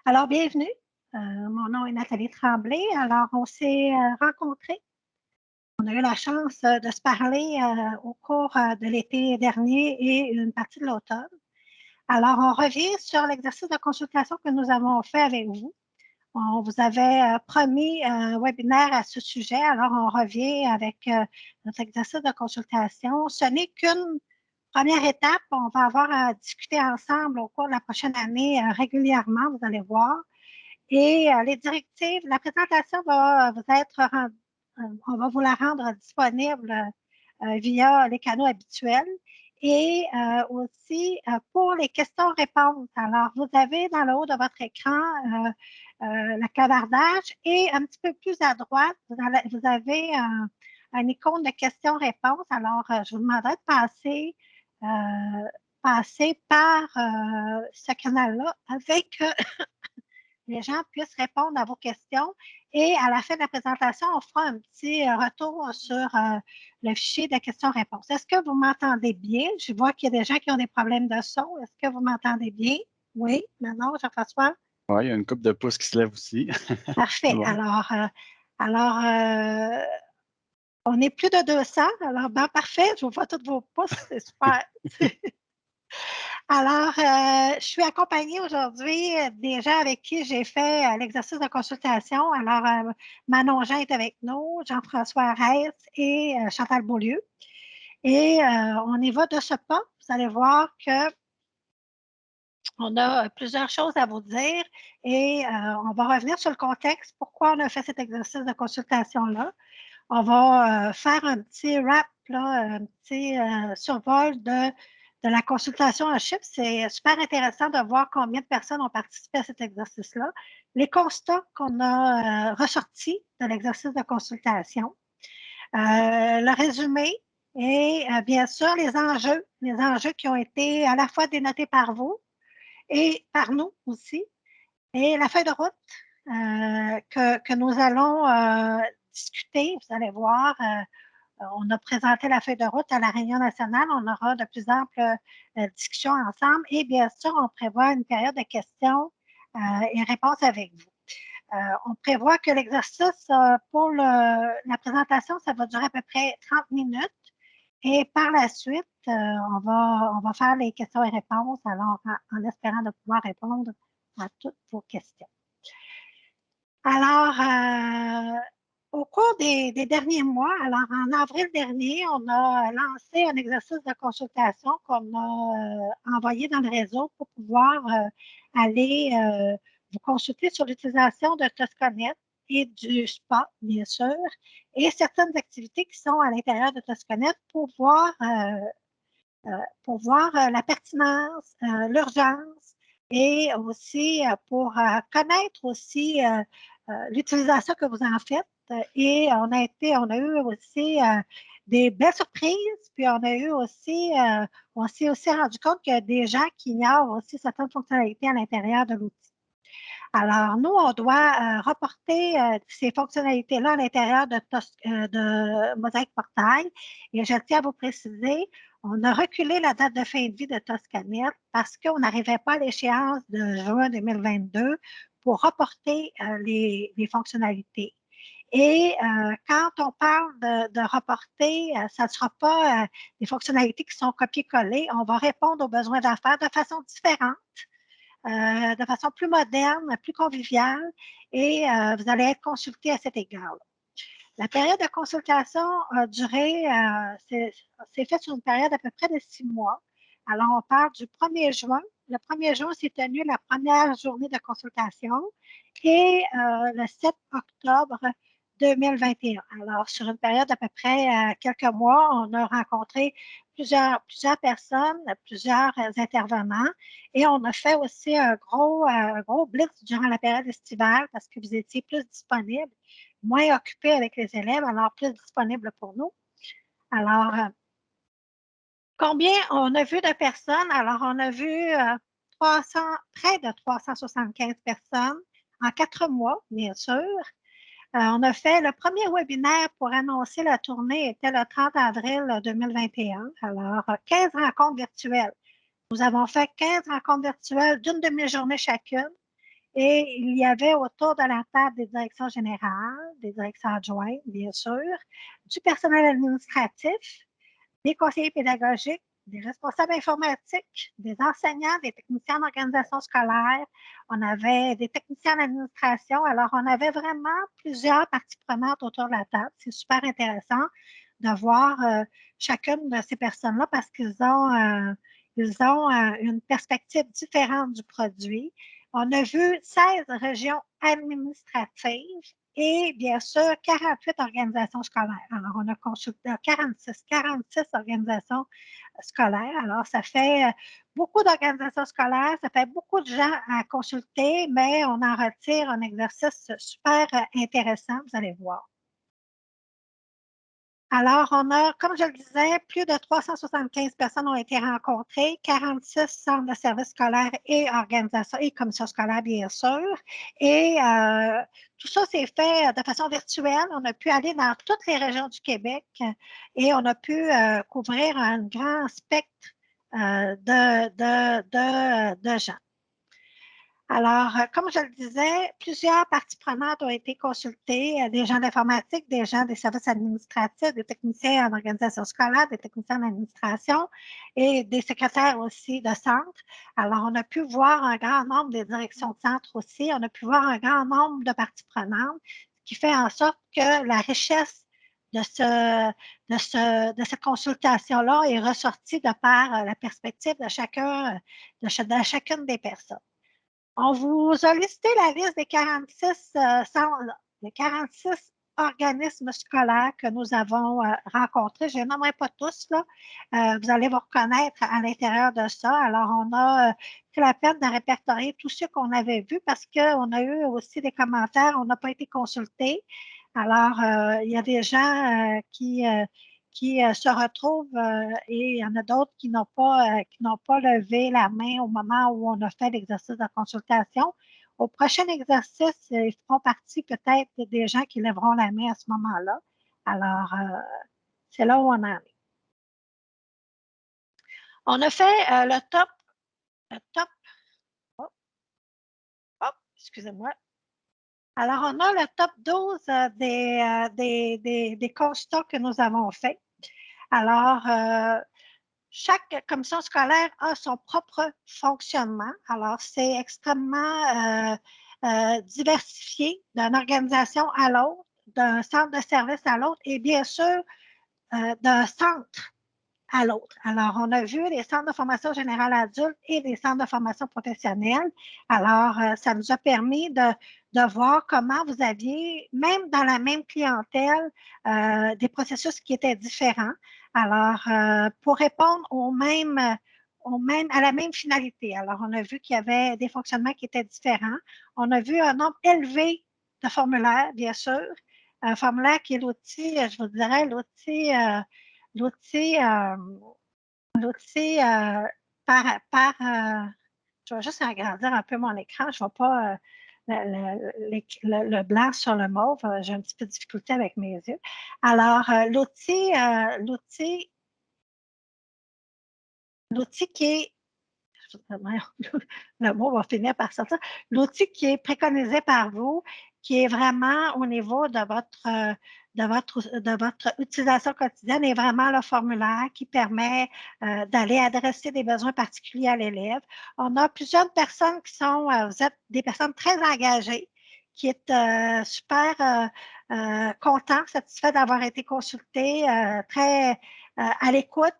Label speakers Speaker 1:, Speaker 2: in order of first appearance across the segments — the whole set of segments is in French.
Speaker 1: Alors, bienvenue. Mon nom est Nathalie Tremblay. Alors, on s'est rencontrés. On a eu la chance de se parler au cours de l'été dernier et une partie de l'automne. Alors, on revient sur l'exercice de consultation que nous avons fait avec vous. On vous avait promis un webinaire à ce sujet. Alors, on revient avec notre exercice de consultation. Ce n'est qu'une première étape. On va avoir à discuter ensemble au cours de la prochaine année régulièrement, vous allez voir. Et les directives, la présentation va vous être on va vous la rendre disponible via les canaux habituels et aussi pour les questions-réponses. Alors, vous avez dans le haut de votre écran le clavardage et un petit peu plus à droite, vous avez un icône de questions-réponses. Alors, je vous demanderai de passer par ce canal-là avec les gens puissent répondre à vos questions. Et à la fin de la présentation, on fera un petit retour sur le fichier de questions-réponses. Est-ce que vous m'entendez bien? Je vois qu'il y a des gens qui ont des problèmes de son. Est-ce que vous m'entendez bien? Oui, maintenant, Jean-François?
Speaker 2: Oui, il y a une couple de pouces qui se lèvent aussi.
Speaker 1: Parfait.
Speaker 2: Bon.
Speaker 1: Alors, on est plus de 200. Alors, ben, parfait. Je vous vois tous vos pouces. C'est super. Alors, je suis accompagnée aujourd'hui des gens avec qui j'ai fait l'exercice de consultation. Alors, Manon Jean est avec nous, Jean-François Arès et Chantal Beaulieu. Et on y va de ce pas. Vous allez voir qu'on a plusieurs choses à vous dire et on va revenir sur le contexte, pourquoi on a fait cet exercice de consultation-là. On va faire un petit wrap, là, un petit survol de la consultation en chiffres. C'est super intéressant de voir combien de personnes ont participé à cet exercice-là. Les constats qu'on a ressortis de l'exercice de consultation, le résumé et bien sûr les enjeux qui ont été à la fois dénotés par vous et par nous aussi, et la feuille de route que nous allons discuter. Vous allez voir, on a présenté la feuille de route à la Réunion nationale. On aura de plus amples discussions ensemble et bien sûr, on prévoit une période de questions et réponses avec vous. On prévoit que l'exercice pour la présentation, ça va durer à peu près 30 minutes. Et par la suite, on va faire les questions et réponses, alors en espérant de pouvoir répondre à toutes vos questions. Alors, au cours des derniers mois, alors en avril dernier, on a lancé un exercice de consultation qu'on a envoyé dans le réseau pour pouvoir aller vous consulter sur l'utilisation de Tosconet et du SPA, bien sûr, et certaines activités qui sont à l'intérieur de Tosconet pour voir la pertinence, l'urgence et aussi pour connaître aussi l'utilisation que vous en faites. Et on a eu aussi des belles surprises, puis on s'est aussi rendu compte qu'il y a des gens qui ignorent aussi certaines fonctionnalités à l'intérieur de l'outil. Alors, nous, on doit reporter ces fonctionnalités-là à l'intérieur de Mosaic Portail. Et je tiens à vous préciser, on a reculé la date de fin de vie de Toscanet parce qu'on n'arrivait pas à l'échéance de juin 2022 pour reporter les fonctionnalités. Et quand on parle de reporter, ça ne sera pas des fonctionnalités qui sont copiées-collées. On va répondre aux besoins d'affaires de façon différente, de façon plus moderne, plus conviviale, et vous allez être consulté à cet égard. La période de consultation a duré, c'est fait sur une période à peu près de 6 mois. Alors, on part du 1er juin. Le 1er juin s'est tenue la première journée de consultation et le 7 octobre 2021. Alors, sur une période d'à peu près quelques mois, on a rencontré plusieurs personnes, plusieurs intervenants et on a fait aussi un gros blitz durant la période estivale parce que vous étiez plus disponibles, moins occupés avec les élèves, alors plus disponibles pour nous. Alors, combien on a vu de personnes? Alors, on a vu près de 375 personnes en 4 mois, bien sûr. On a fait le premier webinaire pour annoncer la tournée, était le 30 avril 2021. Alors, 15 rencontres virtuelles. Nous avons fait 15 rencontres virtuelles d'une demi-journée chacune Et il y avait autour de la table des directions générales, des directions adjointes, bien sûr, du personnel administratif, des conseillers pédagogiques, des responsables informatiques, des enseignants, des techniciens d'organisation scolaire. On avait des techniciens d'administration. Alors, on avait vraiment plusieurs parties prenantes autour de la table. C'est super intéressant de voir chacune de ces personnes-là parce qu'ils ont une perspective différente du produit. On a vu 16 régions administratives et bien sûr 48 organisations scolaires. Alors, on a consulté 46 organisations scolaires. Alors, ça fait beaucoup d'organisations scolaires, ça fait beaucoup de gens à consulter, mais on en retire un exercice super intéressant, vous allez voir. Alors, on a, comme je le disais, plus de 375 personnes ont été rencontrées, 46 centres de services scolaires et organisations et commissions scolaires, bien sûr. Et tout ça s'est fait de façon virtuelle. On a pu aller dans toutes les régions du Québec et on a pu couvrir un grand spectre de gens. Alors, comme je le disais, plusieurs parties prenantes ont été consultées, des gens d'informatique, des gens des services administratifs, des techniciens en organisation scolaire, des techniciens en administration et des secrétaires aussi de centre. Alors, on a pu voir un grand nombre des directions de centre aussi, on a pu voir un grand nombre de parties prenantes, ce qui fait en sorte que la richesse de cette consultation-là est ressortie de par la perspective de chacune des personnes. On vous a listé la liste des 46 organismes scolaires que nous avons rencontrés. Je ne les nommerai pas tous, là. Vous allez vous reconnaître à l'intérieur de ça. Alors, on a pris la peine de répertorier tous ceux qu'on avait vus parce qu'on a eu aussi des commentaires. On n'a pas été consultés. Alors, il y a des gens qui se retrouvent et il y en a d'autres qui n'ont pas levé la main au moment où on a fait l'exercice de consultation. Au prochain exercice, ils feront partie peut-être des gens qui lèveront la main à ce moment-là. Alors, c'est là où on en est. On a fait le top, excusez-moi. Alors, on a le top 12 des constats que nous avons faits. Alors, chaque commission scolaire a son propre fonctionnement. Alors, c'est extrêmement diversifié d'une organisation à l'autre, d'un centre de service à l'autre et bien sûr d'un centre à l'autre. Alors, on a vu les centres de formation générale adulte et les centres de formation professionnelle. Alors, ça nous a permis de voir comment vous aviez, même dans la même clientèle, des processus qui étaient différents. Alors, pour répondre à la même finalité. Alors, on a vu qu'il y avait des fonctionnements qui étaient différents. On a vu un nombre élevé de formulaires, bien sûr. Un formulaire qui est l'outil, je vous dirais, l'outil, l'outil je vais juste agrandir un peu mon écran. Je ne vois pas le blanc sur le mauve. J'ai un petit peu de difficulté avec mes yeux. Alors, l'outil qui est le mot va finir par sortir. L'outil qui est préconisé par vous, qui est vraiment au niveau de votre utilisation quotidienne, est vraiment le formulaire qui permet d'aller adresser des besoins particuliers à l'élève. On a plusieurs personnes vous êtes des personnes très engagées, qui est super content, satisfait d'avoir été consulté, très à l'écoute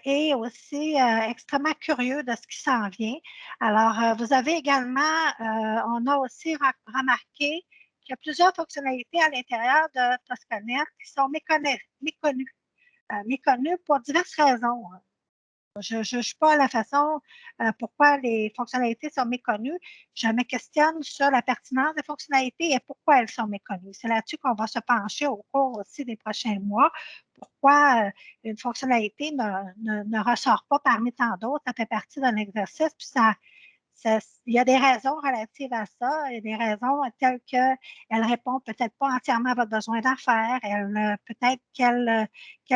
Speaker 1: et aussi extrêmement curieux de ce qui s'en vient. Alors, vous avez également, on a aussi remarqué qu'il y a plusieurs fonctionnalités à l'intérieur de Toscanet qui sont méconnues pour diverses raisons. Je ne juge pas la façon pourquoi les fonctionnalités sont méconnues. Je me questionne sur la pertinence des fonctionnalités et pourquoi elles sont méconnues. C'est là-dessus qu'on va se pencher au cours aussi des prochains mois. Pourquoi une fonctionnalité ne ressort pas parmi tant d'autres. Ça fait partie d'un exercice, puis il y a des raisons relatives à ça. Il y a des raisons telles qu'elle ne répond peut-être pas entièrement à votre besoin d'affaires. Peut-être qu'elle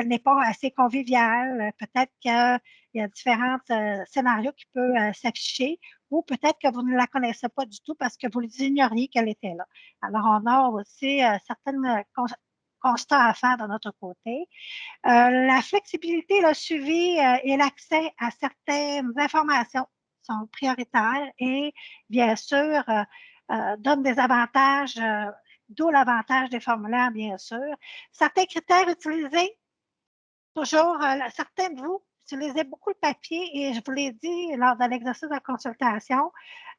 Speaker 1: n'est pas assez conviviale. Peut-être qu'il y a différents scénarios qui peuvent s'afficher ou peut-être que vous ne la connaissez pas du tout parce que vous ignoriez qu'elle était là. Alors, on a aussi certains constats à faire de notre côté. La flexibilité, le suivi et l'accès à certaines informations sont prioritaires et, bien sûr, donnent des avantages, d'où l'avantage des formulaires, bien sûr. Certains critères utilisés, toujours, certains de vous utilisez beaucoup le papier et je vous l'ai dit lors de l'exercice de consultation,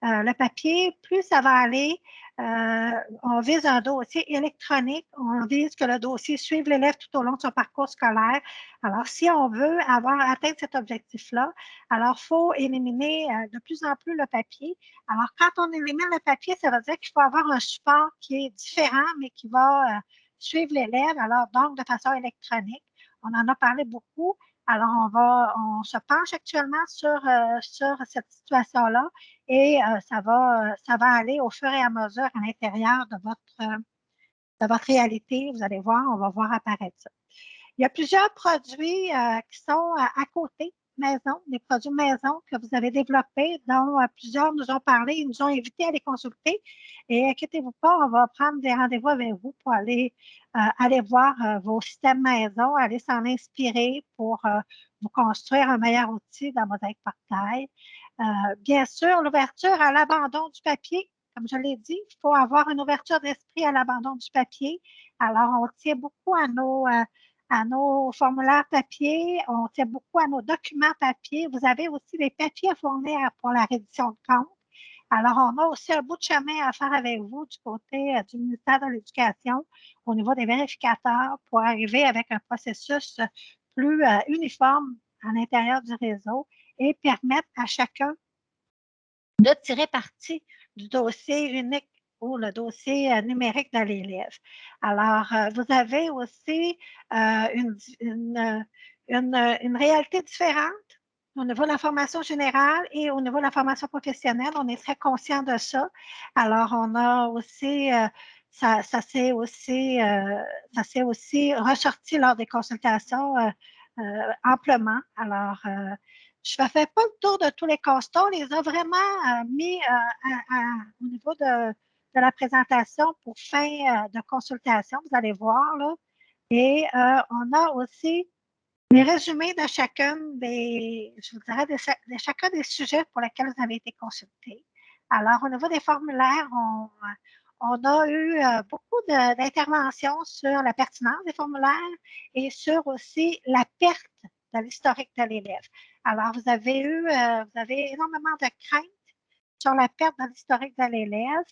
Speaker 1: le papier, plus ça va aller, on vise un dossier électronique, on vise que le dossier suive l'élève tout au long de son parcours scolaire. Alors, si on veut avoir atteint cet objectif-là, alors il faut éliminer de plus en plus le papier. Alors, quand on élimine le papier, ça veut dire qu'il faut avoir un support qui est différent, mais qui va suivre l'élève, alors donc de façon électronique. On en a parlé beaucoup. Alors, on se penche actuellement sur cette situation-là et ça va aller au fur et à mesure à l'intérieur de votre réalité. Vous allez voir, on va voir apparaître ça. Il y a plusieurs produits qui sont à côté maison, des produits maison que vous avez développés, dont plusieurs nous ont parlé, ils nous ont invités à les consulter. Et inquiétez-vous pas, on va prendre des rendez-vous avec vous pour aller voir vos systèmes maison, aller s'en inspirer pour vous construire un meilleur outil dans Mosaïque Portail. Bien sûr, l'ouverture à l'abandon du papier, comme je l'ai dit, il faut avoir une ouverture d'esprit à l'abandon du papier. Alors, on tient beaucoup à nos formulaires papier, on tient beaucoup à nos documents papier. Vous avez aussi des papiers à fournir pour la reddition de compte. Alors, on a aussi un bout de chemin à faire avec vous du côté du ministère de l'Éducation au niveau des vérificateurs pour arriver avec un processus plus uniforme à l'intérieur du réseau et permettre à chacun de tirer parti du dossier unique ou le dossier numérique de l'élève. Alors, vous avez aussi une réalité différente au niveau de la formation générale et au niveau de la formation professionnelle. On est très conscient de ça. Alors, on a aussi, ça s'est aussi ressorti lors des consultations amplement. Alors, je ne fais pas le tour de tous les constats. On les a vraiment mis au niveau de la présentation pour fin de consultation. Vous allez voir, là. Et on a aussi les résumés de je vous dirais, de chacun des sujets pour lesquels vous avez été consultés. Alors, au niveau des formulaires, on a eu beaucoup d'interventions sur la pertinence des formulaires et sur aussi la perte de l'historique de l'élève. Alors, vous avez énormément de craintes sur la perte de l'historique de l'élève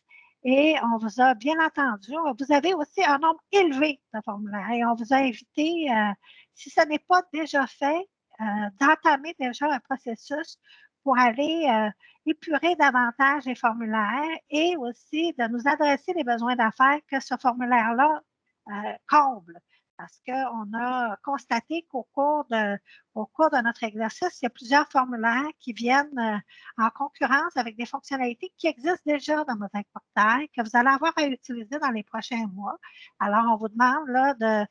Speaker 1: et on vous a bien entendu. Vous avez aussi un nombre élevé de formulaires et on vous a invité, si ce n'est pas déjà fait, d'entamer déjà un processus pour aller épurer davantage les formulaires et aussi de nous adresser les besoins d'affaires que ce formulaire-là comble. Parce qu'on a constaté qu'au cours de notre exercice, il y a plusieurs formulaires qui viennent en concurrence avec des fonctionnalités qui existent déjà dans Mosaïque Portail, que vous allez avoir à utiliser dans les prochains mois. Alors, on vous demande là, de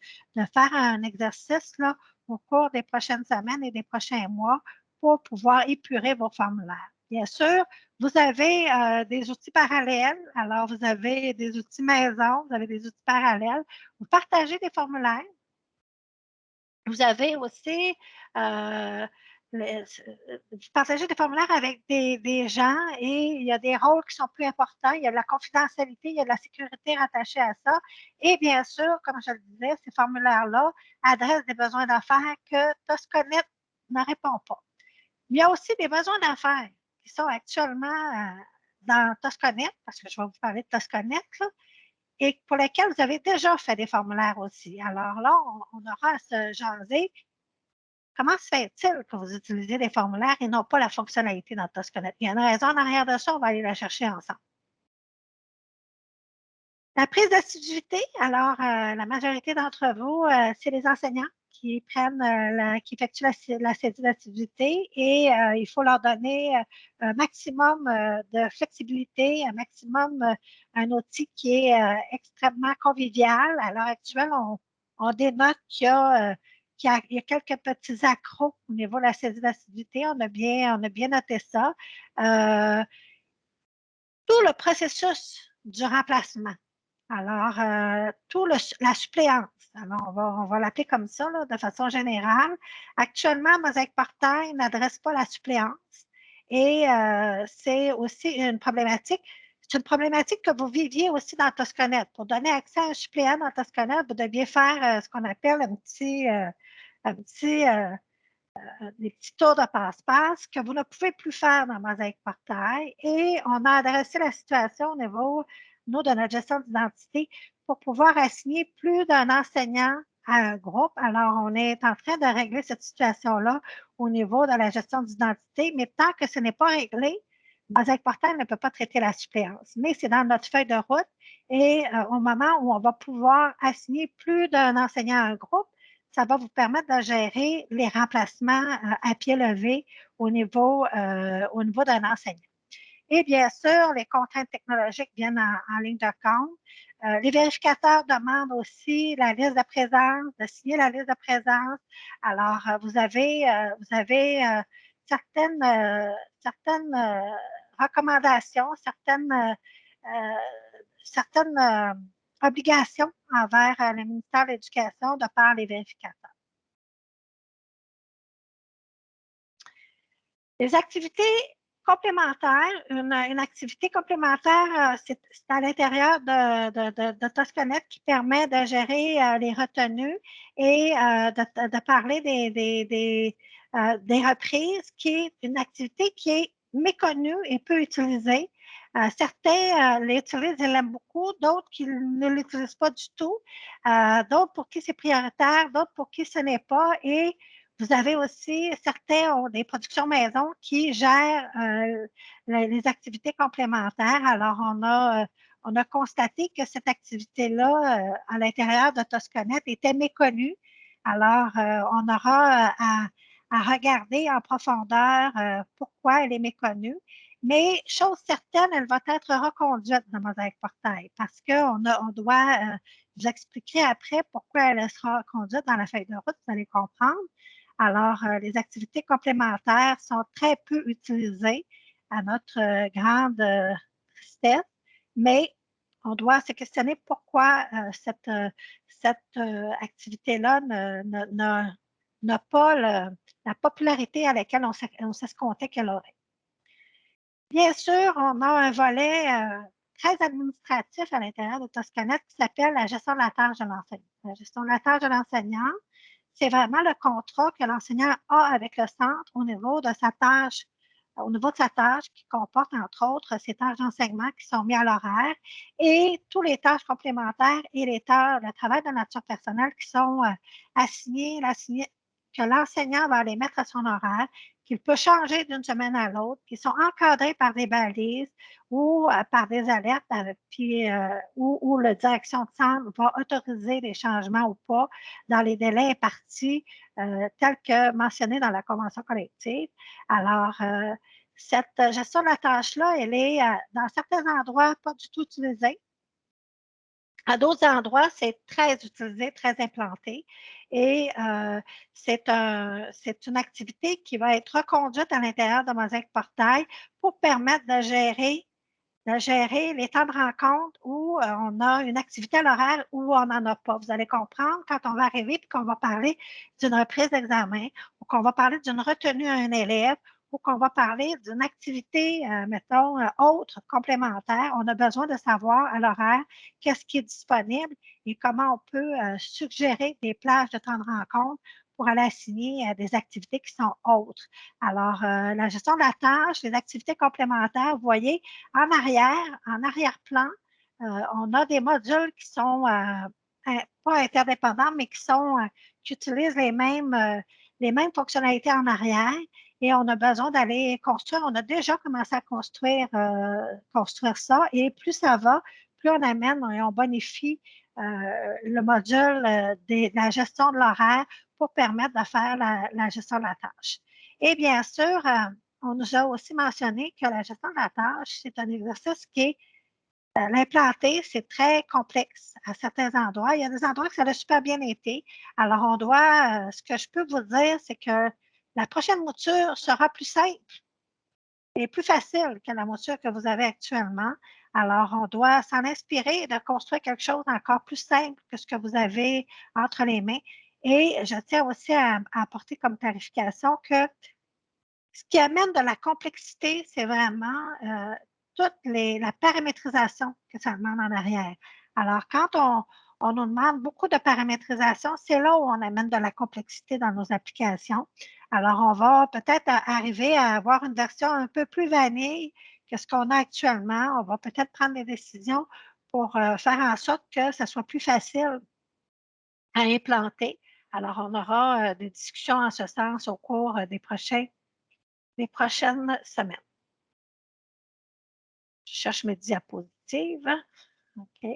Speaker 1: faire un exercice là, au cours des prochaines semaines et des prochains mois pour pouvoir épurer vos formulaires. Bien sûr, vous avez des outils parallèles. Alors, vous avez des outils maison, vous avez des outils parallèles. Vous partagez des formulaires. Vous avez aussi vous partagez des formulaires avec des gens et il y a des rôles qui sont plus importants. Il y a de la confidentialité, il y a de la sécurité rattachée à ça. Et bien sûr, comme je le disais, ces formulaires-là adressent des besoins d'affaires que Tosconet ne répond pas. Il y a aussi des besoins d'affaires qui sont actuellement dans Tosconet, parce que je vais vous parler de Tosconet, là, et pour lesquels vous avez déjà fait des formulaires aussi. Alors là, on aura à se jaser. Comment se fait-il que vous utilisez des formulaires et non pas la fonctionnalité dans Tosconet? Il y a une raison en arrière de ça, on va aller la chercher ensemble. La prise d'assiduité, alors la majorité d'entre vous, c'est les enseignants qui qui effectuent la saisie d'assiduité et il faut leur donner un maximum de flexibilité, un maximum, un outil qui est extrêmement convivial. À l'heure actuelle, on dénote qu'il y a il y a quelques petits accros au niveau de la saisie d'acidité. On a bien noté ça. Tout le processus du remplacement. Alors, la suppléance. Alors, on va l'appeler comme ça, là, de façon générale. Actuellement, Mosaïque Portail n'adresse pas la suppléance et c'est aussi une problématique. C'est une problématique que vous viviez aussi dans Tosconet. Pour donner accès à un suppléant dans Tosconet, vous deviez faire ce qu'on appelle un petit des petits tours de passe-passe que vous ne pouvez plus faire dans Mosaïque Portail. Et on a adressé la situation au niveau, nous, de notre gestion d'identité pour pouvoir assigner plus d'un enseignant à un groupe. Alors, on est en train de régler cette situation-là au niveau de la gestion d'identité, mais tant que ce n'est pas réglé, Mosaïque Portail ne peut pas traiter la suppléance. Mais c'est dans notre feuille de route et au moment où on va pouvoir assigner plus d'un enseignant à un groupe, ça va vous permettre de gérer les remplacements à pied levé au niveau d'un enseignant. Et bien sûr, les contraintes technologiques viennent en ligne de compte. Les vérificateurs demandent aussi la liste de présence, de signer la liste de présence. Alors, vous avez certaines recommandations, certaines obligations envers le ministère de l'Éducation de par les vérificateurs. Les activités complémentaires, une activité complémentaire, c'est à l'intérieur de Tosconet qui permet de gérer les retenues et de parler des reprises, qui est une activité qui est méconnue et peu utilisée. Certains l'utilisent et l'aiment beaucoup, d'autres qui ne l'utilisent pas du tout, d'autres pour qui c'est prioritaire, d'autres pour qui ce n'est pas. Et vous avez aussi, certains ont des productions maison qui gèrent les activités complémentaires. Alors, on a constaté que cette activité-là, à l'intérieur de Tosconet, était méconnue. Alors, on aura à regarder en profondeur pourquoi elle est méconnue. Mais, chose certaine, elle va être reconduite dans Mosaïque Portail parce on doit, je vous expliquerai après pourquoi elle sera conduite dans la feuille de route, vous allez comprendre. Alors, les activités complémentaires sont très peu utilisées à notre grande tristesse, mais on doit se questionner pourquoi cette activité-là n'a pas la popularité à laquelle on s'escomptait qu'elle aurait. Bien sûr, on a un volet très administratif à l'intérieur de Toscanet qui s'appelle la gestion de la tâche de l'enseignant. La gestion de la tâche de l'enseignant, c'est vraiment le contrat que l'enseignant a avec le centre au niveau de sa tâche, qui comporte entre autres ses tâches d'enseignement qui sont mises à l'horaire et tous les tâches complémentaires et le travail de nature personnelle qui sont assignées, que l'enseignant va les mettre à son horaire, qu'il peut changer d'une semaine à l'autre, qui sont encadrés par des balises ou par des alertes, où la direction de centre va autoriser les changements ou pas dans les délais impartis tels que mentionnés dans la convention collective. Alors, cette gestion de la tâche-là, elle est dans certains endroits pas du tout utilisée. À d'autres endroits, c'est très utilisé, très implanté et c'est une activité qui va être reconduite à l'intérieur de Mosaïque Portail pour permettre de gérer les temps de rencontre où on a une activité à l'horaire ou on n'en a pas. Vous allez comprendre quand on va arriver et qu'on va parler d'une reprise d'examen ou qu'on va parler d'une retenue à un élève ou qu'on va parler d'une activité, mettons, autre, complémentaire. On a besoin de savoir à l'horaire qu'est-ce qui est disponible et comment on peut suggérer des plages de temps de rencontre pour aller assigner des activités qui sont autres. Alors, la gestion de la tâche, les activités complémentaires, vous voyez, en arrière-plan, on a des modules qui sont pas interdépendants, mais qui utilisent les mêmes fonctionnalités en arrière. Et on a besoin d'aller construire. On a déjà commencé à construire ça. Et plus ça va, plus on amène et on bonifie le module de la gestion de l'horaire pour permettre de faire la gestion de la tâche. Et bien sûr, on nous a aussi mentionné que la gestion de la tâche, c'est un exercice qui est L'implanter, c'est très complexe à certains endroits. Il y a des endroits que ça a super bien été. Alors, ce que je peux vous dire, c'est que la prochaine mouture sera plus simple et plus facile que la mouture que vous avez actuellement. Alors, on doit s'en inspirer et de construire quelque chose d'encore plus simple que ce que vous avez entre les mains. Et je tiens aussi à apporter comme clarification que ce qui amène de la complexité, c'est vraiment toute la paramétrisation que ça demande en arrière. Alors, quand on nous demande beaucoup de paramétrisation, c'est là où on amène de la complexité dans nos applications. Alors, on va peut-être arriver à avoir une version un peu plus vanille que ce qu'on a actuellement. On va peut-être prendre des décisions pour faire en sorte que ça soit plus facile à implanter. Alors, on aura des discussions en ce sens au cours des prochaines semaines. Je cherche mes diapositives. OK.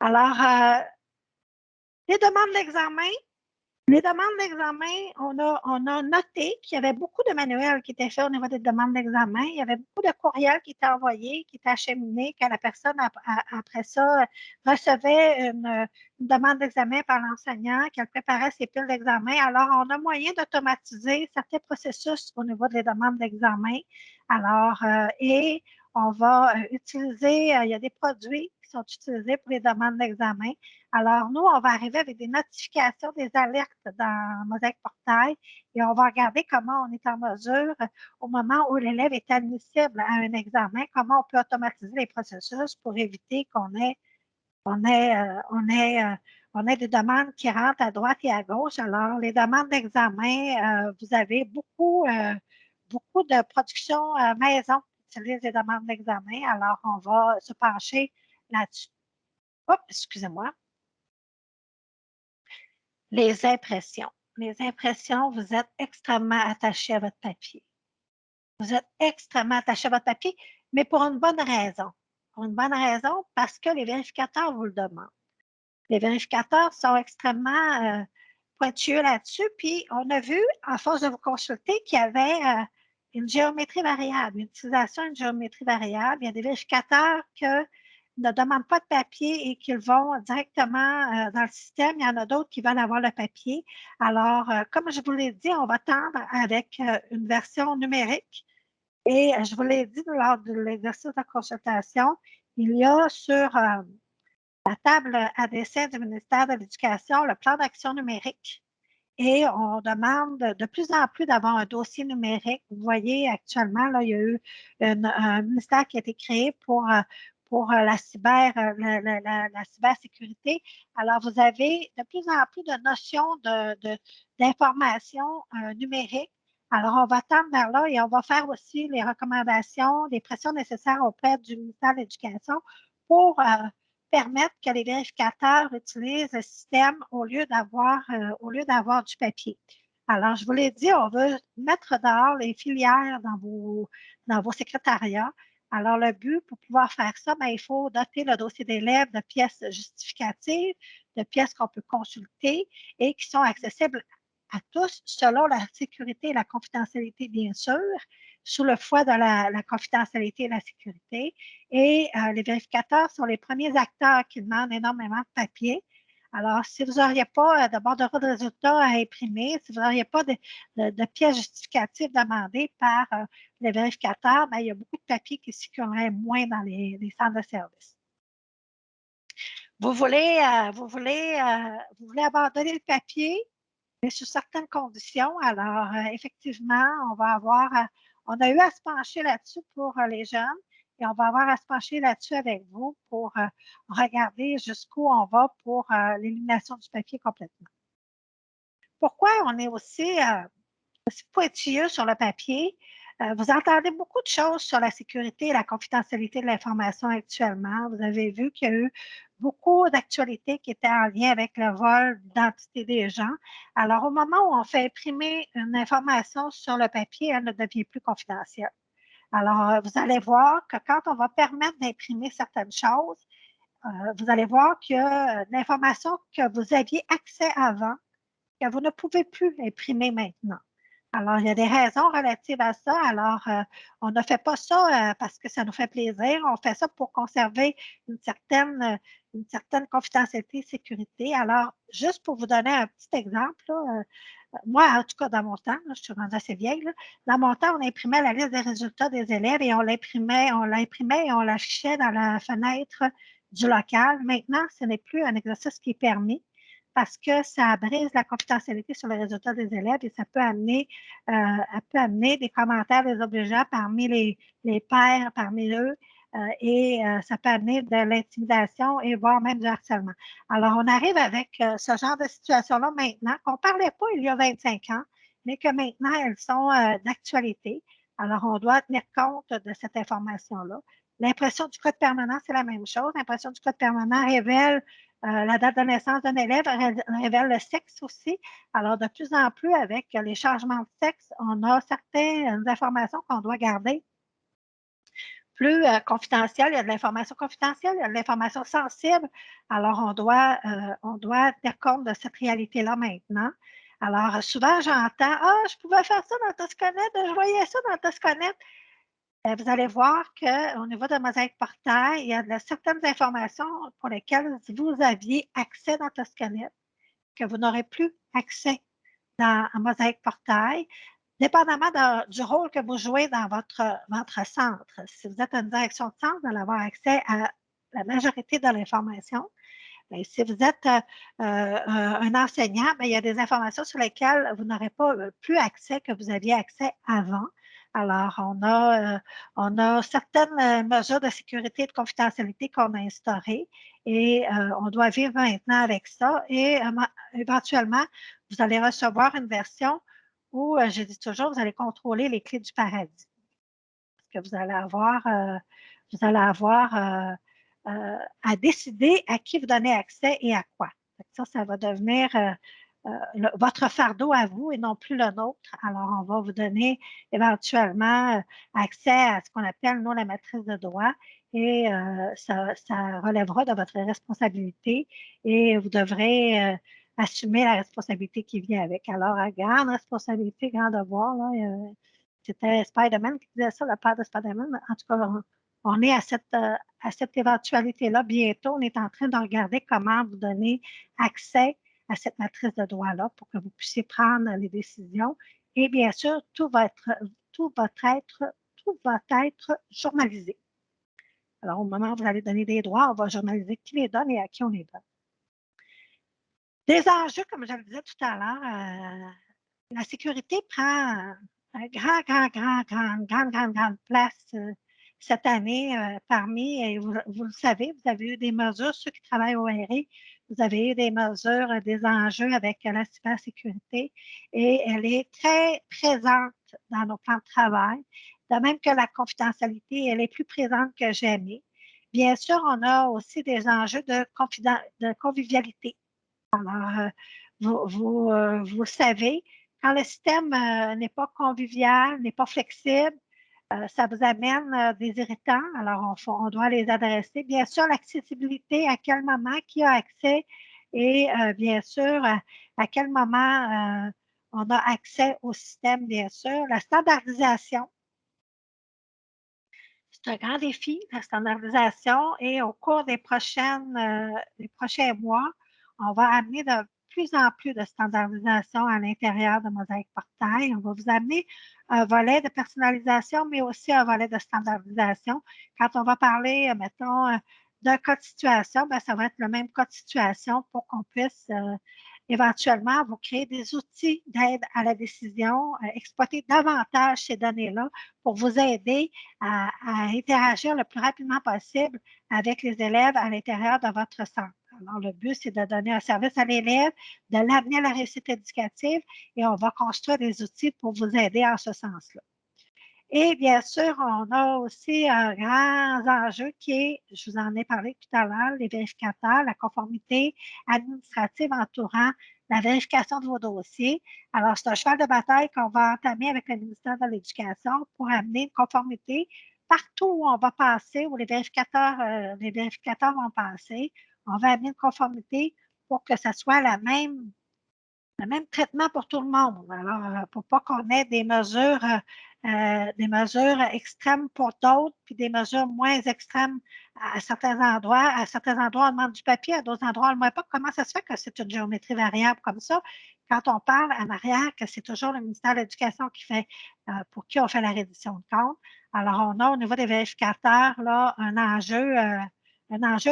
Speaker 1: Alors, les demandes d'examen. Les demandes d'examen, on a noté qu'il y avait beaucoup de manuels qui étaient faits au niveau des demandes d'examen. Il y avait beaucoup de courriels qui étaient envoyés, qui étaient acheminés, que la personne, après ça, recevait une demande d'examen par l'enseignant, qu'elle préparait ses piles d'examen. Alors, on a moyen d'automatiser certains processus au niveau des demandes d'examen. Alors, et on va utiliser, il y a des produits qui sont utilisés pour les demandes d'examen. Alors, nous, on va arriver avec des notifications, des alertes dans Mosaic Portail et on va regarder comment on est en mesure, au moment où l'élève est admissible à un examen, comment on peut automatiser les processus pour éviter on ait des demandes qui rentrent à droite et à gauche. Alors, les demandes d'examen, vous avez beaucoup de productions maison qui utilisent les demandes d'examen. Alors, on va se pencher là-dessus. Oups, excusez-moi. Les impressions. Les impressions, vous êtes extrêmement attaché à votre papier. Vous êtes extrêmement attaché à votre papier, mais pour une bonne raison. Pour une bonne raison, parce que les vérificateurs vous le demandent. Les vérificateurs sont extrêmement pointueux là-dessus, puis on a vu, à force de vous consulter, qu'il y avait une géométrie variable, une utilisation d'une géométrie variable. Il y a des vérificateurs que ne demandent pas de papier et qu'ils vont directement dans le système. Il y en a d'autres qui veulent avoir le papier. Alors, comme je vous l'ai dit, on va tendre avec une version numérique. Et je vous l'ai dit lors de l'exercice de consultation, il y a sur la table à dessin du ministère de l'Éducation le plan d'action numérique. Et on demande de plus en plus d'avoir un dossier numérique. Vous voyez, actuellement, là, il y a eu un ministère qui a été créé pour la cybersécurité. Alors, vous avez de plus en plus de notions d'information numérique. Alors, on va tendre vers là et on va faire aussi les recommandations, les pressions nécessaires auprès du ministère de l'Éducation pour permettre que les vérificateurs utilisent le système au lieu d'avoir du papier. Alors, je vous l'ai dit, on veut mettre dehors les filières dans vos secrétariats. Alors, le but pour pouvoir faire ça, bien, il faut doter le dossier d'élèves de pièces justificatives, de pièces qu'on peut consulter et qui sont accessibles à tous selon la sécurité et la confidentialité, bien sûr, sous le fouet de la confidentialité et la sécurité. Et les vérificateurs sont les premiers acteurs qui demandent énormément de papier. Alors, si vous n'auriez pas de bordereau de résultats à imprimer, si vous n'auriez pas de pièces justificatives demandées par les vérificateurs, bien, il y a beaucoup de papier qui circulerait moins dans les centres de services. Vous voulez abandonner le papier, mais sous certaines conditions. Alors, effectivement, on a eu à se pencher là-dessus pour les jeunes et on va avoir à se pencher là-dessus avec vous pour regarder jusqu'où on va pour l'élimination du papier complètement. Pourquoi on est aussi pointilleux sur le papier? Vous entendez beaucoup de choses sur la sécurité et la confidentialité de l'information actuellement. Vous avez vu qu'il y a eu beaucoup d'actualités qui étaient en lien avec le vol d'identité des gens. Alors, au moment où on fait imprimer une information sur le papier, elle ne devient plus confidentielle. Alors, vous allez voir que quand on va permettre d'imprimer certaines choses, vous allez voir que l'information que vous aviez accès avant, que vous ne pouvez plus imprimer maintenant. Alors, il y a des raisons relatives à ça. Alors, on ne fait pas ça parce que ça nous fait plaisir. On fait ça pour conserver une certaine confidentialité et sécurité. Alors, juste pour vous donner un petit exemple, là, moi, en tout cas, dans mon temps, là, je suis rendue assez vieille, là, dans mon temps, on imprimait la liste des résultats des élèves et on l'imprimait et on l'affichait dans la fenêtre du local. Maintenant, ce n'est plus un exercice qui est permis parce que ça brise la confidentialité sur les résultats des élèves et ça peut amener des commentaires désobligeants parmi les pairs, parmi eux, et ça peut amener de l'intimidation et voire même du harcèlement. Alors, on arrive avec ce genre de situation-là maintenant, qu'on ne parlait pas il y a 25 ans, mais que maintenant, elles sont d'actualité. Alors, on doit tenir compte de cette information-là. L'impression du code permanent, c'est la même chose. L'impression du code permanent révèle la date de naissance d'un élève, révèle le sexe aussi. Alors, de plus en plus, avec les changements de sexe, on a certaines informations qu'on doit garder plus confidentielles. Il y a de l'information confidentielle, il y a de l'information sensible. Alors, on doit tenir compte de cette réalité-là maintenant. Alors, souvent, j'entends, ah, je pouvais faire ça dans Toscanet, je voyais ça dans Toscanet. Vous allez voir qu'au niveau de Mosaïque Portail, il y a certaines informations pour lesquelles vous aviez accès dans Toscanet, que vous n'aurez plus accès dans Mosaïque Portail, dépendamment du rôle que vous jouez dans votre centre. Si vous êtes une direction de centre, vous allez avoir accès à la majorité de l'information. Mais si vous êtes un enseignant, bien, il y a des informations sur lesquelles vous n'aurez pas plus accès que vous aviez accès avant. Alors, on a certaines mesures de sécurité et de confidentialité qu'on a instaurées et on doit vivre maintenant avec ça. Et éventuellement, vous allez recevoir une version où, je dis toujours, vous allez contrôler les clés du paradis. Parce que vous allez avoir à décider à qui vous donnez accès et à quoi. Ça va devenir votre fardeau à vous et non plus le nôtre. Alors, on va vous donner éventuellement accès à ce qu'on appelle, nous, la matrice de droit et ça relèvera de votre responsabilité et vous devrez assumer la responsabilité qui vient avec. Alors, à grande responsabilité, grand devoir, là, c'était Spider-Man qui disait ça, le père de Spider-Man. En tout cas, on est à cette éventualité-là bientôt. On est en train de regarder comment vous donner accès à cette matrice de droit-là pour que vous puissiez prendre les décisions. Et bien sûr, tout va être journalisé. Alors, au moment où vous allez donner des droits, on va journaliser qui les donne et à qui on les donne. Des enjeux, comme je le disais tout à l'heure, la sécurité prend grande place cette année parmi, et vous le savez, vous avez eu des mesures, ceux qui travaillent au RI, vous avez eu des mesures, des enjeux avec la cybersécurité et elle est très présente dans nos plans de travail, de même que la confidentialité, elle est plus présente que jamais. Bien sûr, on a aussi des enjeux de convivialité. Alors, vous le savez, quand le système n'est pas convivial, n'est pas flexible, ça vous amène des irritants. Alors, on doit les adresser. Bien sûr, l'accessibilité, à quel moment, qui a accès et bien sûr, à quel moment on a accès au système, bien sûr. La standardisation, c'est un grand défi, la standardisation, et au cours des prochains mois, on va amener de plus en plus de standardisation à l'intérieur de Mosaïque Portail. On va vous amener un volet de personnalisation, mais aussi un volet de standardisation. Quand on va parler, mettons, d'un cas de situation, bien, ça va être le même cas de situation pour qu'on puisse éventuellement vous créer des outils d'aide à la décision, exploiter davantage ces données-là pour vous aider à interagir le plus rapidement possible avec les élèves à l'intérieur de votre centre. Alors, le but, c'est de donner un service à l'élève, de l'amener à la réussite éducative et on va construire des outils pour vous aider en ce sens-là. Et bien sûr, on a aussi un grand enjeu qui est, je vous en ai parlé tout à l'heure, les vérificateurs, la conformité administrative entourant la vérification de vos dossiers. Alors, c'est un cheval de bataille qu'on va entamer avec le ministère de l'Éducation pour amener une conformité partout où on va passer, où les vérificateurs vont passer. On va amener une conformité pour que ce soit la même le même traitement pour tout le monde. Alors, pour pas qu'on ait des mesures extrêmes pour d'autres, puis des mesures moins extrêmes à certains endroits. À certains endroits, on demande du papier, à d'autres endroits, on ne demande pas. Comment ça se fait que c'est une géométrie variable comme ça? Quand on parle en arrière que c'est toujours le ministère de l'Éducation qui fait, pour qui on fait la reddition de comptes. Alors, on a au niveau des vérificateurs là, un enjeu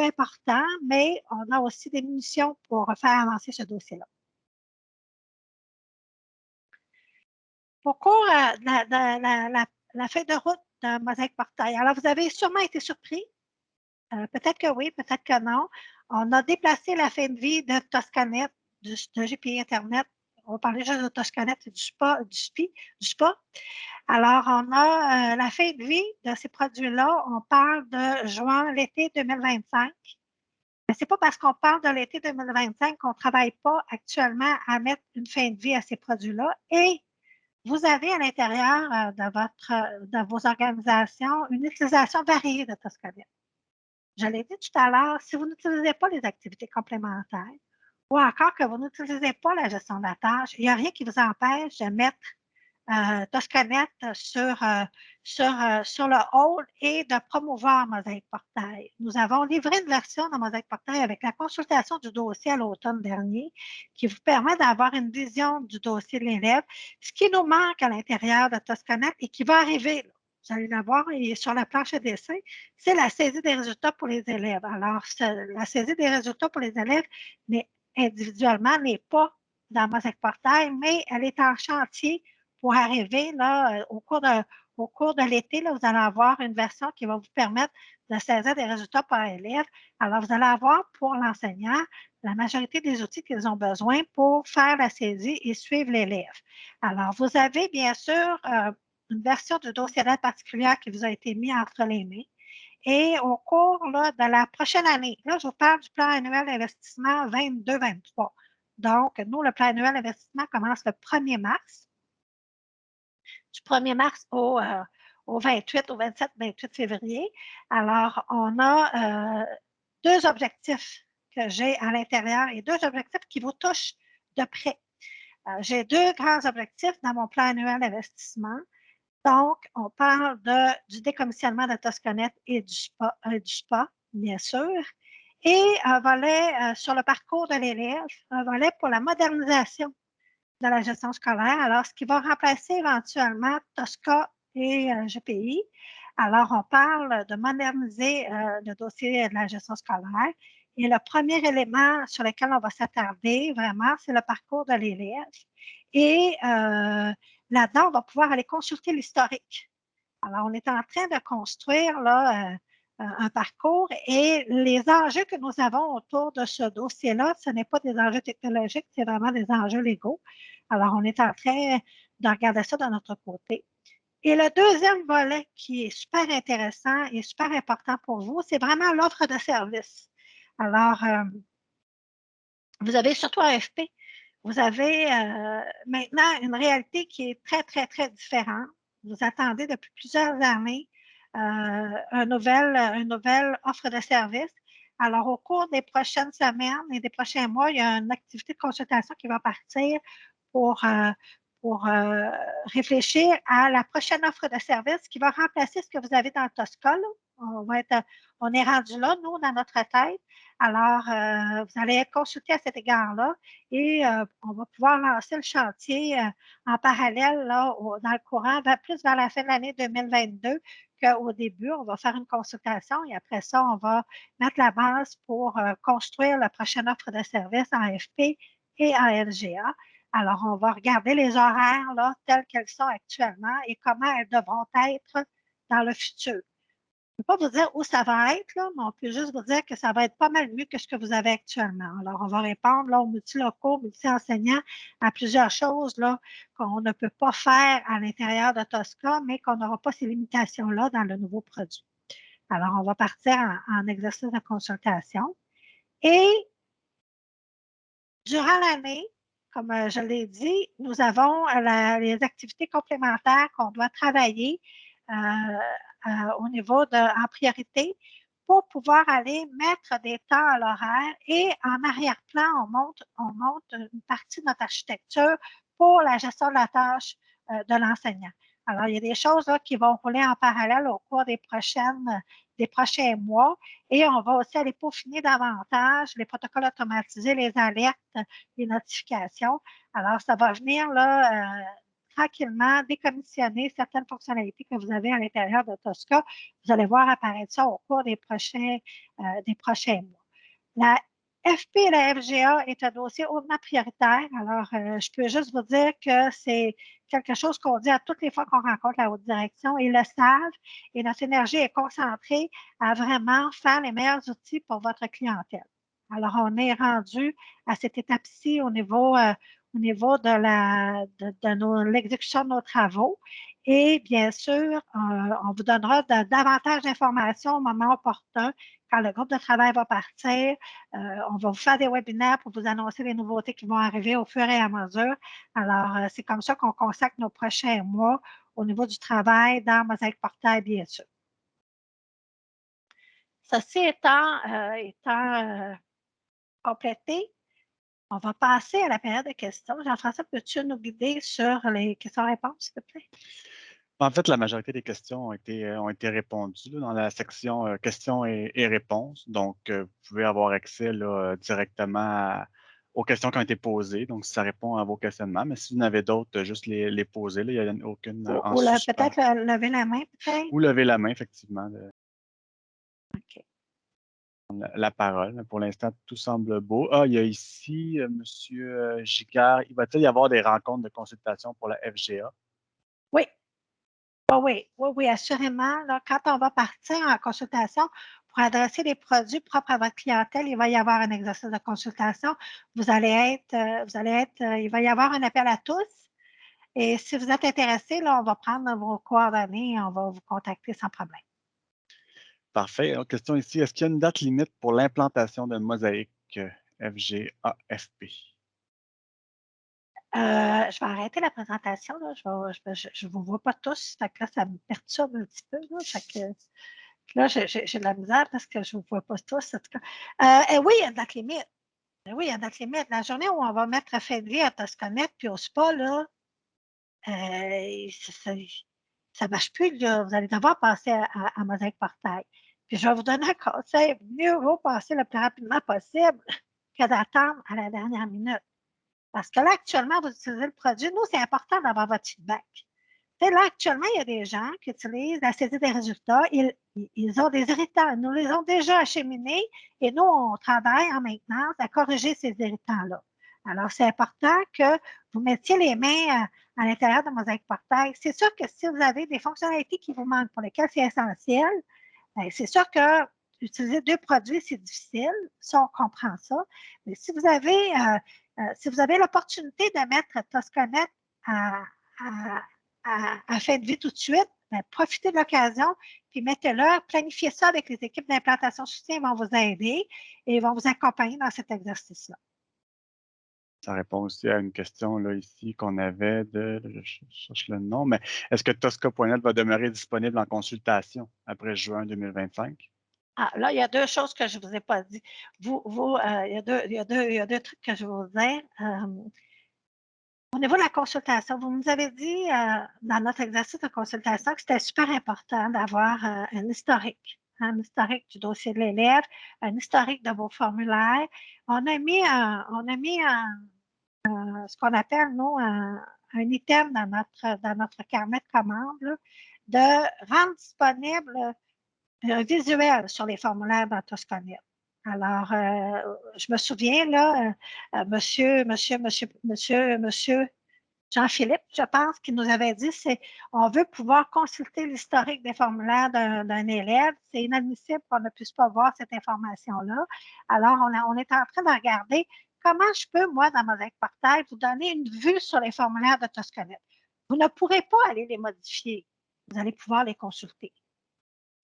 Speaker 1: important, mais on a aussi des munitions pour faire avancer ce dossier-là. Au cours de la feuille de route de Mosaïque Portail, alors vous avez sûrement été surpris, peut-être que oui, peut-être que non. On a déplacé la fin de vie de Toscanet, de GPI Internet. On va parler juste de Toscanet et du SPA. Alors, on a la fin de vie de ces produits-là. On parle de juin, l'été 2025. Mais ce n'est pas parce qu'on parle de l'été 2025 qu'on ne travaille pas actuellement à mettre une fin de vie à ces produits-là. Et vous avez à l'intérieur de vos organisations une utilisation variée de Toscanet. Je l'ai dit tout à l'heure, si vous n'utilisez pas les activités complémentaires ou encore que vous n'utilisez pas la gestion de la tâche, il n'y a rien qui vous empêche de mettre Toscanet sur le hall et de promouvoir Mosaïque Portail. Nous avons livré une version de Mosaïque Portail avec la consultation du dossier à l'automne dernier qui vous permet d'avoir une vision du dossier de l'élève, ce qui nous manque à l'intérieur de Toscanet et qui va arriver. Là. Vous allez la voir, et sur la planche de dessin, c'est la saisie des résultats pour les élèves. Alors, la saisie des résultats pour les élèves individuellement n'est pas dans Mosaïque Portail, mais elle est en chantier pour arriver là, au cours de l'été, là, vous allez avoir une version qui va vous permettre de saisir des résultats par élève. Alors, vous allez avoir pour l'enseignant la majorité des outils qu'ils ont besoin pour faire la saisie et suivre l'élève. Alors, vous avez bien sûr une version du dossier d'aide particulière qui vous a été mise entre les mains. Et au cours là, de la prochaine année, là, je vous parle du plan annuel d'investissement 22-23. Donc, nous, le plan annuel d'investissement commence le 1er mars. Du 1er mars au 28, au 27-28 février. Alors, on a deux objectifs que j'ai à l'intérieur et deux objectifs qui vous touchent de près. J'ai deux grands objectifs dans mon plan annuel d'investissement. Donc, on parle du décommissionnement de Toscanet et du SPA, bien sûr, et un volet sur le parcours de l'élève, un volet pour la modernisation de la gestion scolaire. Alors, ce qui va remplacer éventuellement TOSCA et GPI. Alors, on parle de moderniser le dossier de la gestion scolaire. Et le premier élément sur lequel on va s'attarder, vraiment, c'est le parcours de l'élève. Et là-dedans, on va pouvoir aller consulter l'historique. Alors, on est en train de construire là, un parcours et les enjeux que nous avons autour de ce dossier-là, ce n'est pas des enjeux technologiques, c'est vraiment des enjeux légaux. Alors, on est en train de regarder ça de notre côté. Et le deuxième volet qui est super intéressant et super important pour vous, c'est vraiment l'offre de service. Alors, vous avez surtout AFP, vous avez maintenant une réalité qui est très, très, très différente. Vous attendez depuis plusieurs années une nouvelle offre de service. Alors, au cours des prochaines semaines et des prochains mois, il y a une activité de consultation qui va partir pour, réfléchir à la prochaine offre de service qui va remplacer ce que vous avez dans le TOSCA. On est rendu là, nous, dans notre tête. Alors, vous allez être consulté à cet égard-là et on va pouvoir lancer le chantier en parallèle là, dans le courant, plus vers la fin de l'année 2022 qu'au début. On va faire une consultation et après ça, on va mettre la base pour construire la prochaine offre de service en FP et en LGA. Alors, on va regarder les horaires là, telles qu'elles sont actuellement et comment elles devront être dans le futur. Je ne peux pas vous dire où ça va être, là, mais on peut juste vous dire que ça va être pas mal mieux que ce que vous avez actuellement. Alors, on va répondre là, aux multilocaux, multi-enseignants, à plusieurs choses là, qu'on ne peut pas faire à l'intérieur de TOSCA, mais qu'on n'aura pas ces limitations-là dans le nouveau produit. Alors, on va partir en exercice de consultation. Et durant l'année, comme je l'ai dit, nous avons les activités complémentaires qu'on doit travailler au niveau en priorité pour pouvoir aller mettre des temps à l'horaire et en arrière-plan, on monte une partie de notre architecture pour la gestion de la tâche de l'enseignant. Alors, il y a des choses là, qui vont rouler en parallèle au cours des prochains mois et on va aussi aller peaufiner davantage les protocoles automatisés, les alertes, les notifications. Alors, ça va venir là, tranquillement décommissionner certaines fonctionnalités que vous avez à l'intérieur de Tosca. Vous allez voir apparaître ça au cours des prochains mois. La FP et la FGA est un dossier hautement prioritaire. Alors, je peux juste vous dire que c'est quelque chose qu'on dit à toutes les fois qu'on rencontre la haute direction. Ils le savent et notre énergie est concentrée à vraiment faire les meilleurs outils pour votre clientèle. Alors, on est rendu à cette étape-ci au niveau de l'exécution de nos travaux. Et bien sûr, on vous donnera davantage d'informations au moment opportun quand le groupe de travail va partir. On va vous faire des webinaires pour vous annoncer les nouveautés qui vont arriver au fur et à mesure. Alors, c'est comme ça qu'on consacre nos prochains mois au niveau du travail dans Mosaïque Portail, bien sûr. Ceci étant complété, on va passer à la période de questions. Jean-François, peux-tu nous guider sur les questions-réponses, s'il te plaît?
Speaker 2: En fait, la majorité des questions ont été répondues là, dans la section questions et réponses. Donc, vous pouvez avoir accès là, directement aux questions qui ont été posées. Donc, ça répond à vos questionnements. Mais si vous en avez d'autres, juste les poser. Là, il n'y a aucune en suspens.
Speaker 1: Peut-être lever la main, peut-être?
Speaker 2: Ou lever la main, effectivement.
Speaker 1: OK.
Speaker 2: La parole. Pour l'instant, tout semble beau. Ah, il y a ici M. Gicard. Il va-t-il y avoir des rencontres de consultation pour la FGA?
Speaker 1: Oui. Oui, assurément. Là, quand on va partir en consultation pour adresser les produits propres à votre clientèle, il va y avoir un exercice de consultation. Il va y avoir un appel à tous. Et si vous êtes intéressé, là, on va prendre vos coordonnées et on va vous contacter sans problème.
Speaker 2: Parfait. Alors, question ici, est-ce qu'il y a une date limite pour l'implantation de Mosaïque FGA-FP?
Speaker 1: Je vais arrêter la présentation. Là. Je ne vous vois pas tous. Fait que là, ça me perturbe un petit peu. Là, fait que, là j'ai de la misère parce que je ne vous vois pas tous. En tout cas. Oui, il y a une date limite. Oui, il y a une date limite. La journée où on va mettre fin de vie à Tosconnette puis au spa, là, ça ne marche plus. Là. Vous allez devoir passer à Mosaïque Portail. Puis je vais vous donner un conseil. Mieux vaut passer le plus rapidement possible que d'attendre à la dernière minute. Parce que là, actuellement, vous utilisez le produit. Nous, c'est important d'avoir votre feedback. Là, actuellement, il y a des gens qui utilisent la saisie des résultats. Ils ont des irritants. Nous les avons déjà acheminés et nous, on travaille en maintenance à corriger ces irritants-là. Alors, c'est important que vous mettiez les mains à l'intérieur de Mosaïque Portail. C'est sûr que si vous avez des fonctionnalités qui vous manquent, pour lesquelles c'est essentiel, c'est sûr que utiliser deux produits, c'est difficile. Ça, on comprend ça. Mais si vous avez l'opportunité de mettre Tosconnette à fin de vie tout de suite, bien, profitez de l'occasion, puis mettez-le, planifiez ça avec les équipes d'implantation soutien, ils vont vous aider et vont vous accompagner dans cet exercice-là.
Speaker 2: Ça répond aussi à une question là, ici qu'on avait je cherche le nom, mais est-ce que Tosca.net va demeurer disponible en consultation après juin 2025?
Speaker 1: Ah, là, il y a deux choses que je ne vous ai pas dit. Il y a deux trucs que je vais vous dire. Au niveau de la consultation, vous nous avez dit dans notre exercice de consultation que c'était super important d'avoir un historique du dossier de l'élève, un historique de vos formulaires. On a mis ce qu'on appelle, nous, un item dans notre carnet de commandes, là, de rendre disponible un visuel sur les formulaires dans Tosconnette. Alors, je me souviens, là, monsieur Jean-Philippe, je pense, qui nous avait dit, on veut pouvoir consulter l'historique des formulaires d'un élève. C'est inadmissible qu'on ne puisse pas voir cette information-là. Alors, on est en train de regarder comment je peux, moi, dans Mosaïque Portail, vous donner une vue sur les formulaires de Tosconnette. Vous ne pourrez pas aller les modifier. Vous allez pouvoir les consulter.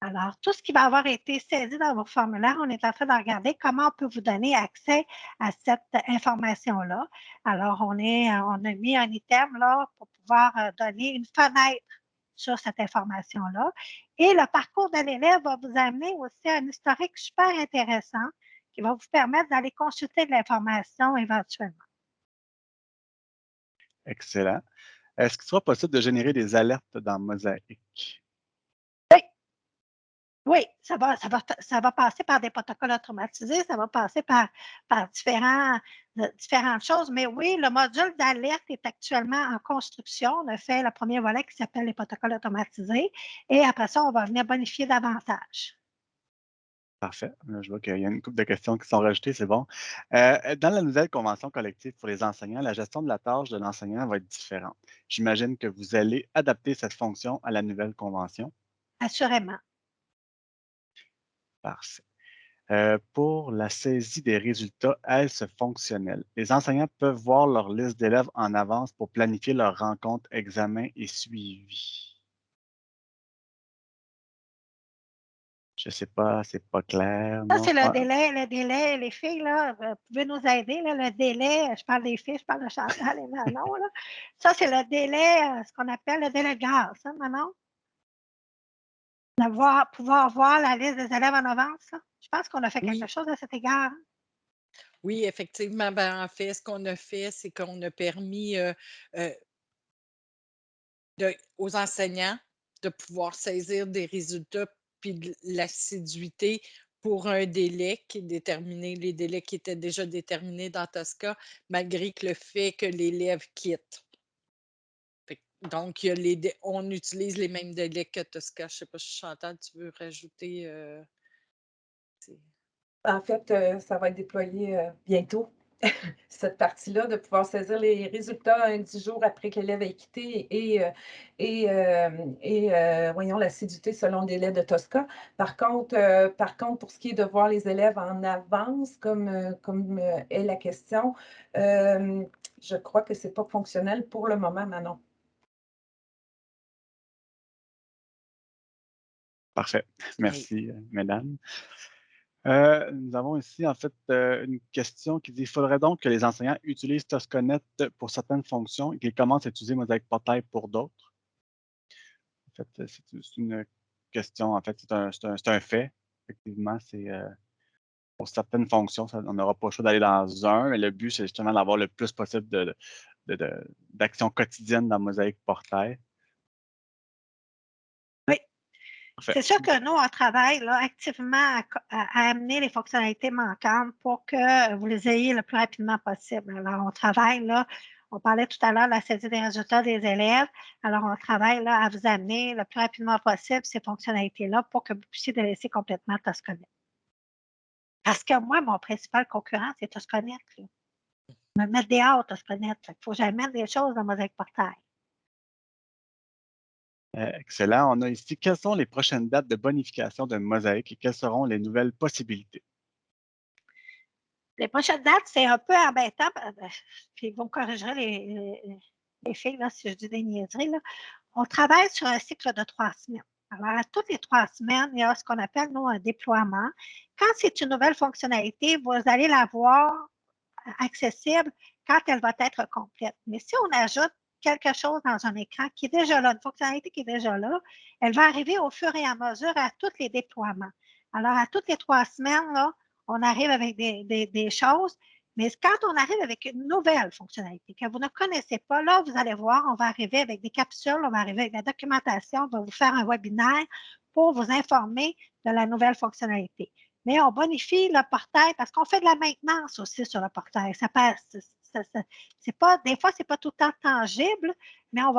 Speaker 1: Alors, tout ce qui va avoir été saisi dans vos formulaires, on est en train de regarder comment on peut vous donner accès à cette information-là. Alors, on a mis un item là pour pouvoir donner une fenêtre sur cette information-là. Et le parcours de l'élève va vous amener aussi à un historique super intéressant qui va vous permettre d'aller consulter de l'information éventuellement.
Speaker 2: Excellent. Est-ce qu'il sera possible de générer des alertes dans Mosaic?
Speaker 1: Oui, oui, ça va passer par des protocoles automatisés, ça va passer par différentes choses, mais oui, le module d'alerte est actuellement en construction. On a fait le premier volet qui s'appelle les protocoles automatisés et après ça, on va venir bonifier davantage.
Speaker 2: Parfait. Je vois qu'il y a une couple de questions qui sont rajoutées, c'est bon. Dans la nouvelle convention collective pour les enseignants, la gestion de la tâche de l'enseignant va être différente. J'imagine que vous allez adapter cette fonction à la nouvelle convention.
Speaker 1: Assurément.
Speaker 2: Parfait. Pour la saisie des résultats, est-ce fonctionnel? Les enseignants peuvent voir leur liste d'élèves en avance pour planifier leurs rencontres, examens et suivis. Je ne sais pas, c'est pas clair,
Speaker 1: Ça,
Speaker 2: non?
Speaker 1: c'est le délai, les filles, là, vous pouvez nous aider, là, le délai, je parle des filles, je parle de Chantal et Manon, là. Ça, c'est le délai, ce qu'on appelle le délai de grâce, hein, Manon? Pouvoir voir la liste des élèves en avance, là. Je pense qu'on a fait quelque
Speaker 3: Oui,
Speaker 1: chose à cet égard. Hein.
Speaker 3: oui, effectivement. Ben, en fait, ce qu'on a fait, c'est qu'on a permis euh, aux enseignants de pouvoir saisir des résultats puis de l'assiduité pour un délai qui est déterminé, les délais qui étaient déjà déterminés dans Tosca, malgré que le fait que l'élève quitte. Donc, on utilise les mêmes délais que Tosca. Je ne sais pas si Chantal, tu veux rajouter.
Speaker 4: En fait, ça va être déployé bientôt, cette partie-là, de pouvoir saisir les résultats 10 jours après que l'élève ait quitté voyons, l'assiduité selon le délai de Tosca. Par contre, pour ce qui est de voir les élèves en avance, comme est la question, je crois que ce n'est pas fonctionnel pour le moment, Manon.
Speaker 2: Parfait.
Speaker 3: Oui.
Speaker 2: Merci, mesdames. Nous avons ici, en fait, une question qui dit: il faudrait donc que les enseignants utilisent Toscanet pour certaines fonctions et qu'ils commencent à utiliser Mosaic Portail pour d'autres. En fait, c'est une question, en fait, c'est un fait. Effectivement, c'est pour certaines fonctions, on n'aura pas le choix d'aller dans un, mais le but, c'est justement d'avoir le plus possible d'actions quotidiennes dans Mosaic Portail.
Speaker 1: Oui.
Speaker 2: Parfait.
Speaker 1: C'est sûr que nous, on travaille là, activement à amener les fonctionnalités manquantes pour que vous les ayez le plus rapidement possible. Alors, on travaille là, on parlait tout à l'heure de la saisie des résultats des élèves. Alors, on travaille là à vous amener le plus rapidement possible ces fonctionnalités-là pour que vous puissiez les laisser complètement Toscanet. Parce que moi, mon principal concurrent, c'est Toscanet. Là. Me mettre dehors, Toscanet. Il faut que j'amène des choses dans Mosaic Portail.
Speaker 2: Excellent. On a ici, quelles sont les prochaines dates de bonification de Mosaic et quelles seront les nouvelles possibilités?
Speaker 1: Les prochaines dates, c'est un peu embêtant. Puis vous me corrigerez les filles là, si je dis des niaiseries. Là. On travaille sur un cycle de 3 semaines. Alors, à toutes les 3 semaines, il y a ce qu'on appelle, nous, un déploiement. Quand c'est une nouvelle fonctionnalité, vous allez la voir accessible quand elle va être complète. Mais si on ajoute quelque chose dans un écran qui est déjà là, une fonctionnalité qui est déjà là, elle va arriver au fur et à mesure à tous les déploiements. Alors, à toutes les 3 semaines, là, on arrive avec des choses, mais quand on arrive avec une nouvelle fonctionnalité que vous ne connaissez pas, là, vous allez voir, on va arriver avec des capsules, on va arriver avec la documentation, on va vous faire un webinaire pour vous informer de la nouvelle fonctionnalité. Mais on bonifie le portail parce qu'on fait de la maintenance aussi sur le portail. Ça passe, c'est pas, des fois, ce n'est pas tout le temps tangible, mais on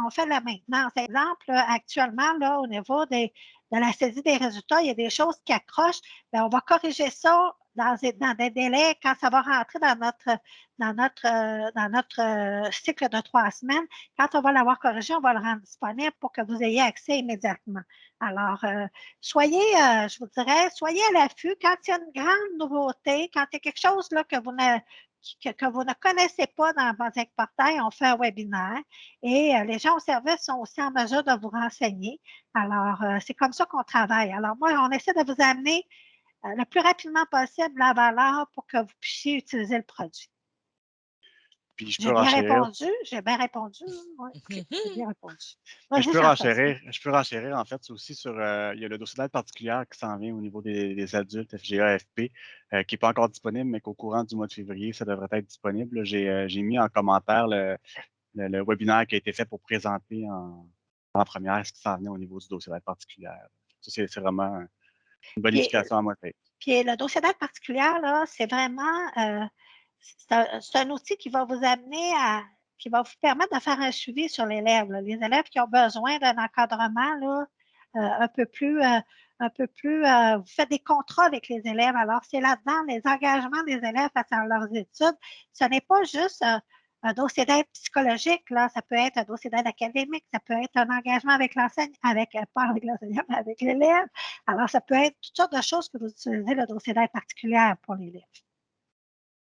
Speaker 1: fait de la maintenance. Exemple, actuellement, là, au niveau de la saisie des résultats, il y a des choses qui accrochent. Bien, on va corriger ça dans des délais quand ça va rentrer dans notre cycle de 3 semaines. Quand on va l'avoir corrigé, on va le rendre disponible pour que vous ayez accès immédiatement. Alors, soyez, je vous dirais, soyez à l'affût quand il y a une grande nouveauté, quand il y a quelque chose là, que vous ne connaissez pas dans Mosaic Portail, on fait un webinaire et les gens au service sont aussi en mesure de vous renseigner. Alors, c'est comme ça qu'on travaille. Alors, moi, on essaie de vous amener le plus rapidement possible la valeur pour que vous puissiez utiliser le produit.
Speaker 2: Puis je
Speaker 1: J'ai
Speaker 2: peux
Speaker 1: bien
Speaker 2: renchérir.
Speaker 1: répondu, j'ai bien répondu. Oui, j'ai bien répondu.
Speaker 2: Mais je
Speaker 1: Vas-y,
Speaker 2: peux
Speaker 1: Jean-François.
Speaker 2: renchérir en fait aussi sur il y a le dossier d'aide particulière qui s'en vient au niveau des adultes FGA, FP, qui n'est pas encore disponible, mais qu'au courant du mois de février, ça devrait être disponible. J'ai mis en commentaire le webinaire qui a été fait pour présenter en première ce qui s'en venait au niveau du dossier d'aide particulière. Ça, c'est vraiment une bonne
Speaker 1: Puis,
Speaker 2: éducation à moi.
Speaker 1: puis le dossier d'aide particulière, là, c'est vraiment c'est un outil qui va vous amener qui va vous permettre de faire un suivi sur l'élève. Les élèves qui ont besoin d'un encadrement là, un peu plus, vous faites des contrats avec les élèves. Alors, c'est là-dedans les engagements des élèves face à leurs études. Ce n'est pas juste un dossier d'aide psychologique, là, ça peut être un dossier d'aide académique, ça peut être un engagement avec l'enseignant, pas avec l'enseignant, mais avec l'élève. Alors, ça peut être toutes sortes de choses que vous utilisez le dossier d'aide particulière pour l'élève.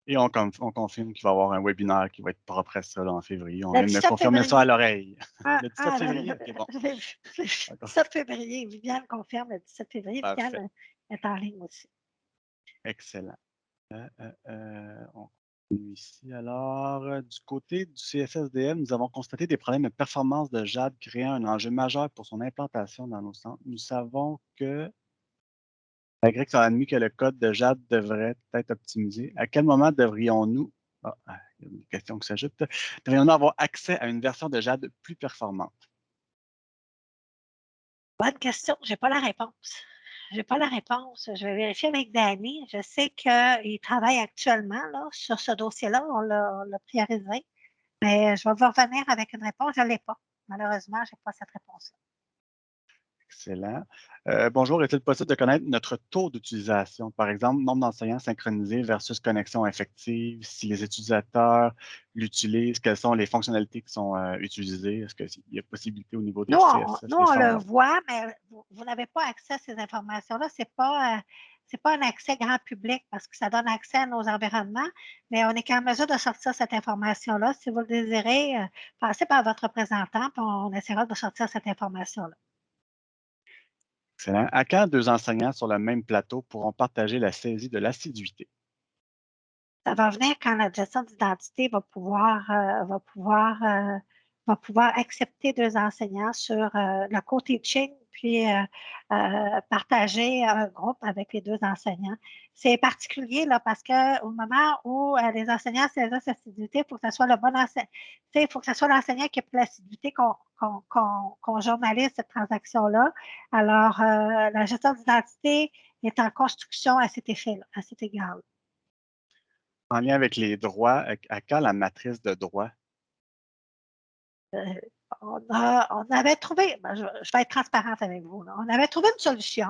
Speaker 2: Et on confirme qu'il va y avoir un webinaire qui va être propre à ça là, en février. On
Speaker 1: Le
Speaker 2: vient de me
Speaker 1: 17
Speaker 2: confirmer ça à l'oreille. Le 17 février,
Speaker 1: le,
Speaker 2: c'est bon.
Speaker 1: le 17 février, Viviane confirme le 17 février. Viviane est en ligne aussi.
Speaker 2: Excellent. On continue ici. Alors, du côté du CSSDM, nous avons constaté des problèmes de performance de Jade créant un enjeu majeur pour son implantation dans nos centres. Nous savons que, malgré que ça a admis que le code de Jade devrait être optimisé, à quel moment devrions-nous, il y a une question qui s'ajoute, devrions-nous avoir accès à une version de Jade plus performante?
Speaker 1: Bonne question, je n'ai pas la réponse. Je n'ai pas la réponse. Je vais vérifier avec Danny. Je sais qu'il travaille actuellement là, sur ce dossier-là. On l'a priorisé. Mais je vais vous revenir avec une réponse. Je ne l'ai pas. Malheureusement, je n'ai pas cette réponse-là.
Speaker 2: Excellent. Bonjour, est-il possible de connaître notre taux d'utilisation? Par exemple, nombre d'enseignants synchronisés versus connexion effective, si les utilisateurs l'utilisent, quelles sont les fonctionnalités qui sont utilisées? Est-ce qu'il y a possibilité au niveau des
Speaker 1: Nous,
Speaker 2: CSS?
Speaker 1: on le voit, mais vous n'avez pas accès à ces informations-là. Ce n'est pas un accès grand public parce que ça donne accès à nos environnements, mais on est en mesure de sortir cette information-là. Si vous le désirez, passez par votre représentant, puis on essaiera de sortir cette information-là.
Speaker 2: Excellent. À quand deux enseignants sur le même plateau pourront partager la saisie de l'assiduité?
Speaker 1: Ça va venir quand la gestion d'identité va pouvoir accepter deux enseignants sur le co-teaching, puis partager un groupe avec les deux enseignants. C'est particulier là, parce qu'au moment où les enseignants saisissent l'assiduité, il faut que ce soit le bon enseignant. Il faut que ce soit l'enseignant qui a pris l'assiduité qu'on journalise cette transaction-là. Alors, la gestion d'identité est en construction à cet effet-là, à cet égard-là.
Speaker 2: En lien avec les droits, à quand la matrice de droits?
Speaker 1: On avait trouvé, je vais être transparente avec vous, là. On avait trouvé une solution.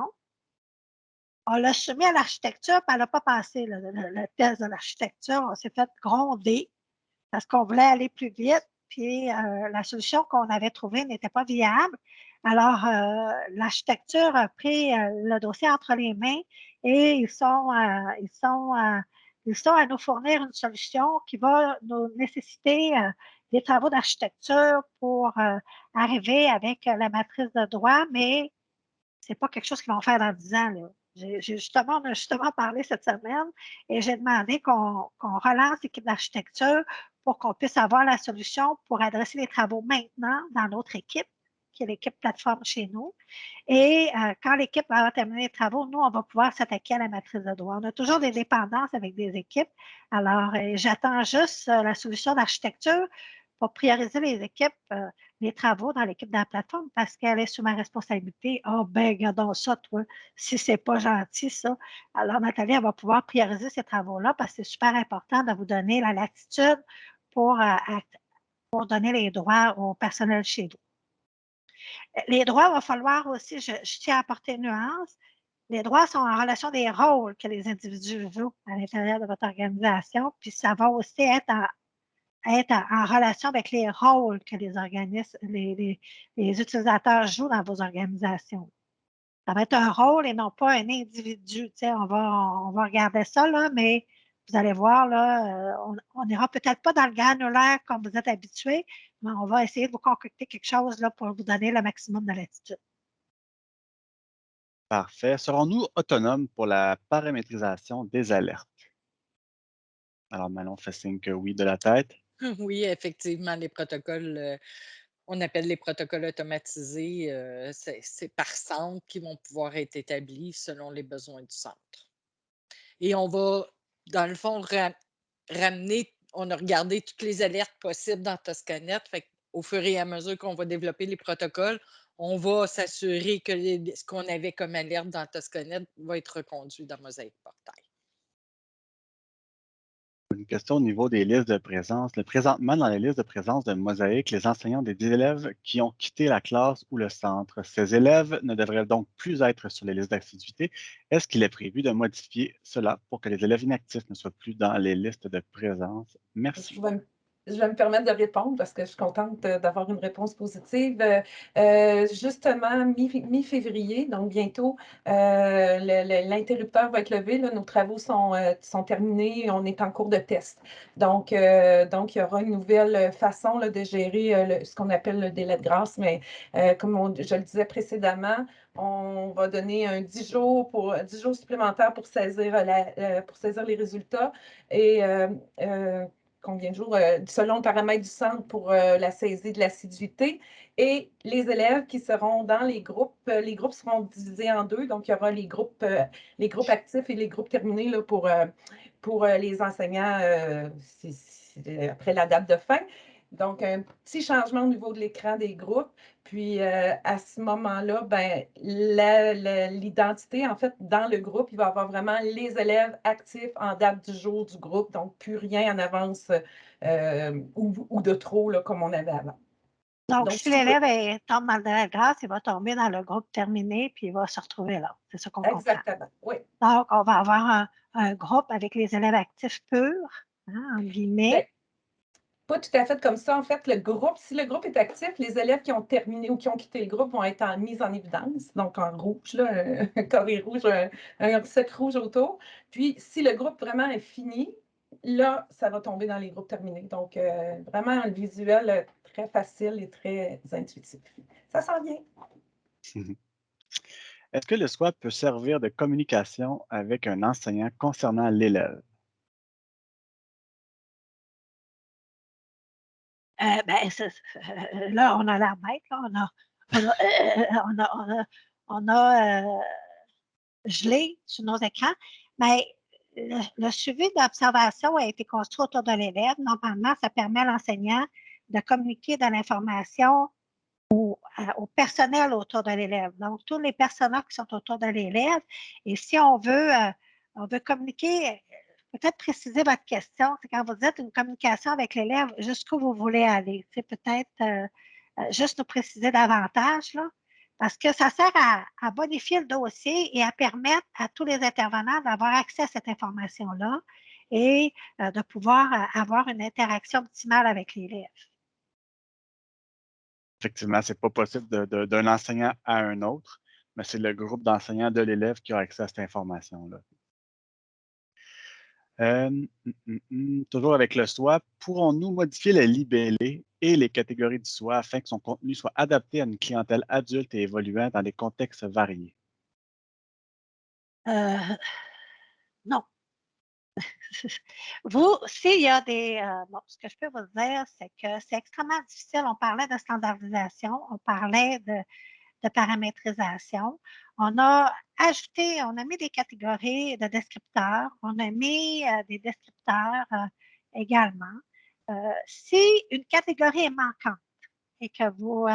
Speaker 1: On l'a soumis à l'architecture, puis elle n'a pas passé le test de l'architecture. On s'est fait gronder parce qu'on voulait aller plus vite, puis la solution qu'on avait trouvée n'était pas viable. Alors, l'architecture a pris le dossier entre les mains et ils sont à nous fournir une solution qui va nous nécessiter des travaux d'architecture pour arriver avec la matrice de droit, mais ce n'est pas quelque chose qu'ils vont faire dans 10 ans. Là. On a justement parlé cette semaine et j'ai demandé qu'on relance l'équipe d'architecture pour qu'on puisse avoir la solution pour adresser les travaux maintenant dans notre équipe, qui est l'équipe plateforme chez nous. Et quand l'équipe va terminer les travaux, nous, on va pouvoir s'attaquer à la matrice de droit. On a toujours des dépendances avec des équipes. Alors, j'attends juste la solution d'architecture pour prioriser les équipes, les travaux dans l'équipe de la plateforme parce qu'elle est sous ma responsabilité. Ah, ben, regardons ça, toi, si c'est pas gentil, ça. Alors, Nathalie, elle va pouvoir prioriser ces travaux-là parce que c'est super important de vous donner la latitude pour donner les droits au personnel chez vous. Les droits, il va falloir aussi, je tiens à apporter une nuance, les droits sont en relation des rôles que les individus jouent à l'intérieur de votre organisation, puis ça va aussi être en relation avec les rôles que les organismes, les utilisateurs jouent dans vos organisations. Ça va être un rôle et non pas un individu. On va regarder ça, là, mais vous allez voir, là, on n'ira peut-être pas dans le granulaire comme vous êtes habitué, mais on va essayer de vous concocter quelque chose là, pour vous donner le maximum de latitude.
Speaker 2: Parfait. Serons-nous autonomes pour la paramétrisation des alertes? Alors, Manon fait signe que oui de la tête.
Speaker 3: Oui, effectivement, les protocoles, on appelle les protocoles automatisés, c'est par centre qui vont pouvoir être établis selon les besoins du centre. Et on va, dans le fond, ramener on a regardé toutes les alertes possibles dans Toscanet, fait qu'au fur et à mesure qu'on va développer les protocoles, on va s'assurer que ce qu'on avait comme alerte dans Toscanet va être reconduit dans Mosaic Portail.
Speaker 2: Une question au niveau des listes de présence. Présentement, dans les listes de présence de Mosaïque, les enseignants ont des élèves qui ont quitté la classe ou le centre. Ces élèves ne devraient donc plus être sur les listes d'assiduité. Est-ce qu'il est prévu de modifier cela pour que les élèves inactifs ne soient plus dans les listes de présence? Merci.
Speaker 4: Je vais me permettre de répondre parce que je suis contente d'avoir une réponse positive. Justement, mi-février, donc bientôt, l'interrupteur va être levé. Là, nos travaux sont terminés. On est en cours de test. Donc, il y aura une nouvelle façon là, de gérer ce qu'on appelle le délai de grâce. Mais comme je le disais précédemment, on va donner 10 jours supplémentaires pour saisir les résultats. Et combien de jours, selon le paramètre du centre pour la saisie de l'assiduité. Et les élèves qui seront dans les groupes seront divisés en deux. Donc, il y aura les groupes actifs et les groupes terminés là, pour les enseignants après la date de fin. Donc, un petit changement au niveau de l'écran des groupes. Puis, à ce moment-là, ben, l'identité, en fait, dans le groupe, il va y avoir vraiment les élèves actifs en date du jour du groupe. Donc, plus rien en avance ou de trop, là, comme on avait avant.
Speaker 1: Donc si l'élève tombe dans le délai de grâce, il va tomber dans le groupe terminé, puis il va se retrouver là. C'est ça qu'on comprend.
Speaker 4: Exactement, oui.
Speaker 1: Donc, on va avoir un groupe avec les élèves actifs purs, hein, en guillemets.
Speaker 4: Ben, pas tout à fait comme ça. En fait, si le groupe est actif, les élèves qui ont terminé ou qui ont quitté le groupe vont être mise en évidence, donc en rouge, là, un carré rouge, un cercle rouge autour. Puis, si le groupe vraiment est fini, là, ça va tomber dans les groupes terminés. Donc, vraiment un visuel très facile et très intuitif. Ça s'en vient.
Speaker 2: Est-ce que le SWAP peut servir de communication avec un enseignant concernant l'élève?
Speaker 1: Ben, là, on a l'air bête, là. On a gelé sur nos écrans, mais le suivi d'observation a été construit autour de l'élève. Normalement, ça permet à l'enseignant de communiquer de l'information au personnel autour de l'élève. Donc, tous les personnels qui sont autour de l'élève. Et si on veut communiquer, peut-être préciser votre question, c'est quand vous dites une communication avec l'élève, jusqu'où vous voulez aller. C'est peut-être juste nous préciser davantage, là, parce que ça sert à bonifier le dossier et à permettre à tous les intervenants d'avoir accès à cette information-là et de pouvoir avoir une interaction optimale avec l'élève.
Speaker 2: Effectivement, ce n'est pas possible d'un enseignant à un autre, mais c'est le groupe d'enseignants de l'élève qui a accès à cette information-là. Toujours avec le SWAP, pourrons-nous modifier le libellé et les catégories du SWAP afin que son contenu soit adapté à une clientèle adulte et évoluant dans des contextes variés?
Speaker 1: Non. Vous, s'il y a bon, ce que je peux vous dire, c'est que c'est extrêmement difficile. On parlait de standardisation, on parlait de paramétrisation. On a mis des catégories de descripteurs, on a mis des descripteurs également. Si une catégorie est manquante, et que vous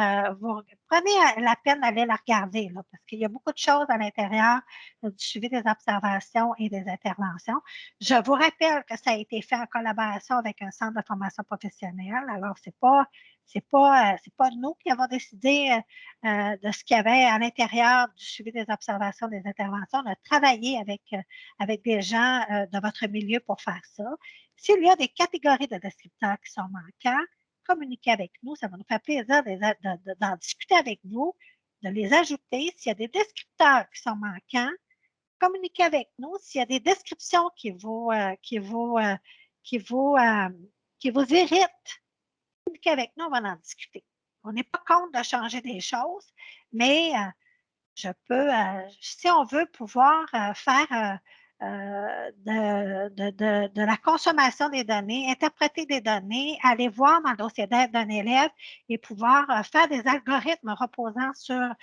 Speaker 1: prenez la peine d'aller la regarder, là, parce qu'il y a beaucoup de choses à l'intérieur du suivi des observations et des interventions. Je vous rappelle que ça a été fait en collaboration avec un centre de formation professionnelle. Alors, c'est pas nous qui avons décidé de ce qu'il y avait à l'intérieur du suivi des observations, des interventions. On a travaillé avec des gens de votre milieu pour faire ça. S'il y a des catégories de descripteurs qui sont manquants, communiquer avec nous. Ça va nous faire plaisir d'en discuter avec vous, de les ajouter. S'il y a des descripteurs qui sont manquants, communiquez avec nous. S'il y a des descriptions qui vous irritent, communiquez avec nous, on va en discuter. On n'est pas contre de changer des choses, mais si on veut pouvoir faire de la consommation des données, interpréter des données, aller voir dans le dossier d'aide d'un élève et pouvoir faire des algorithmes reposant sur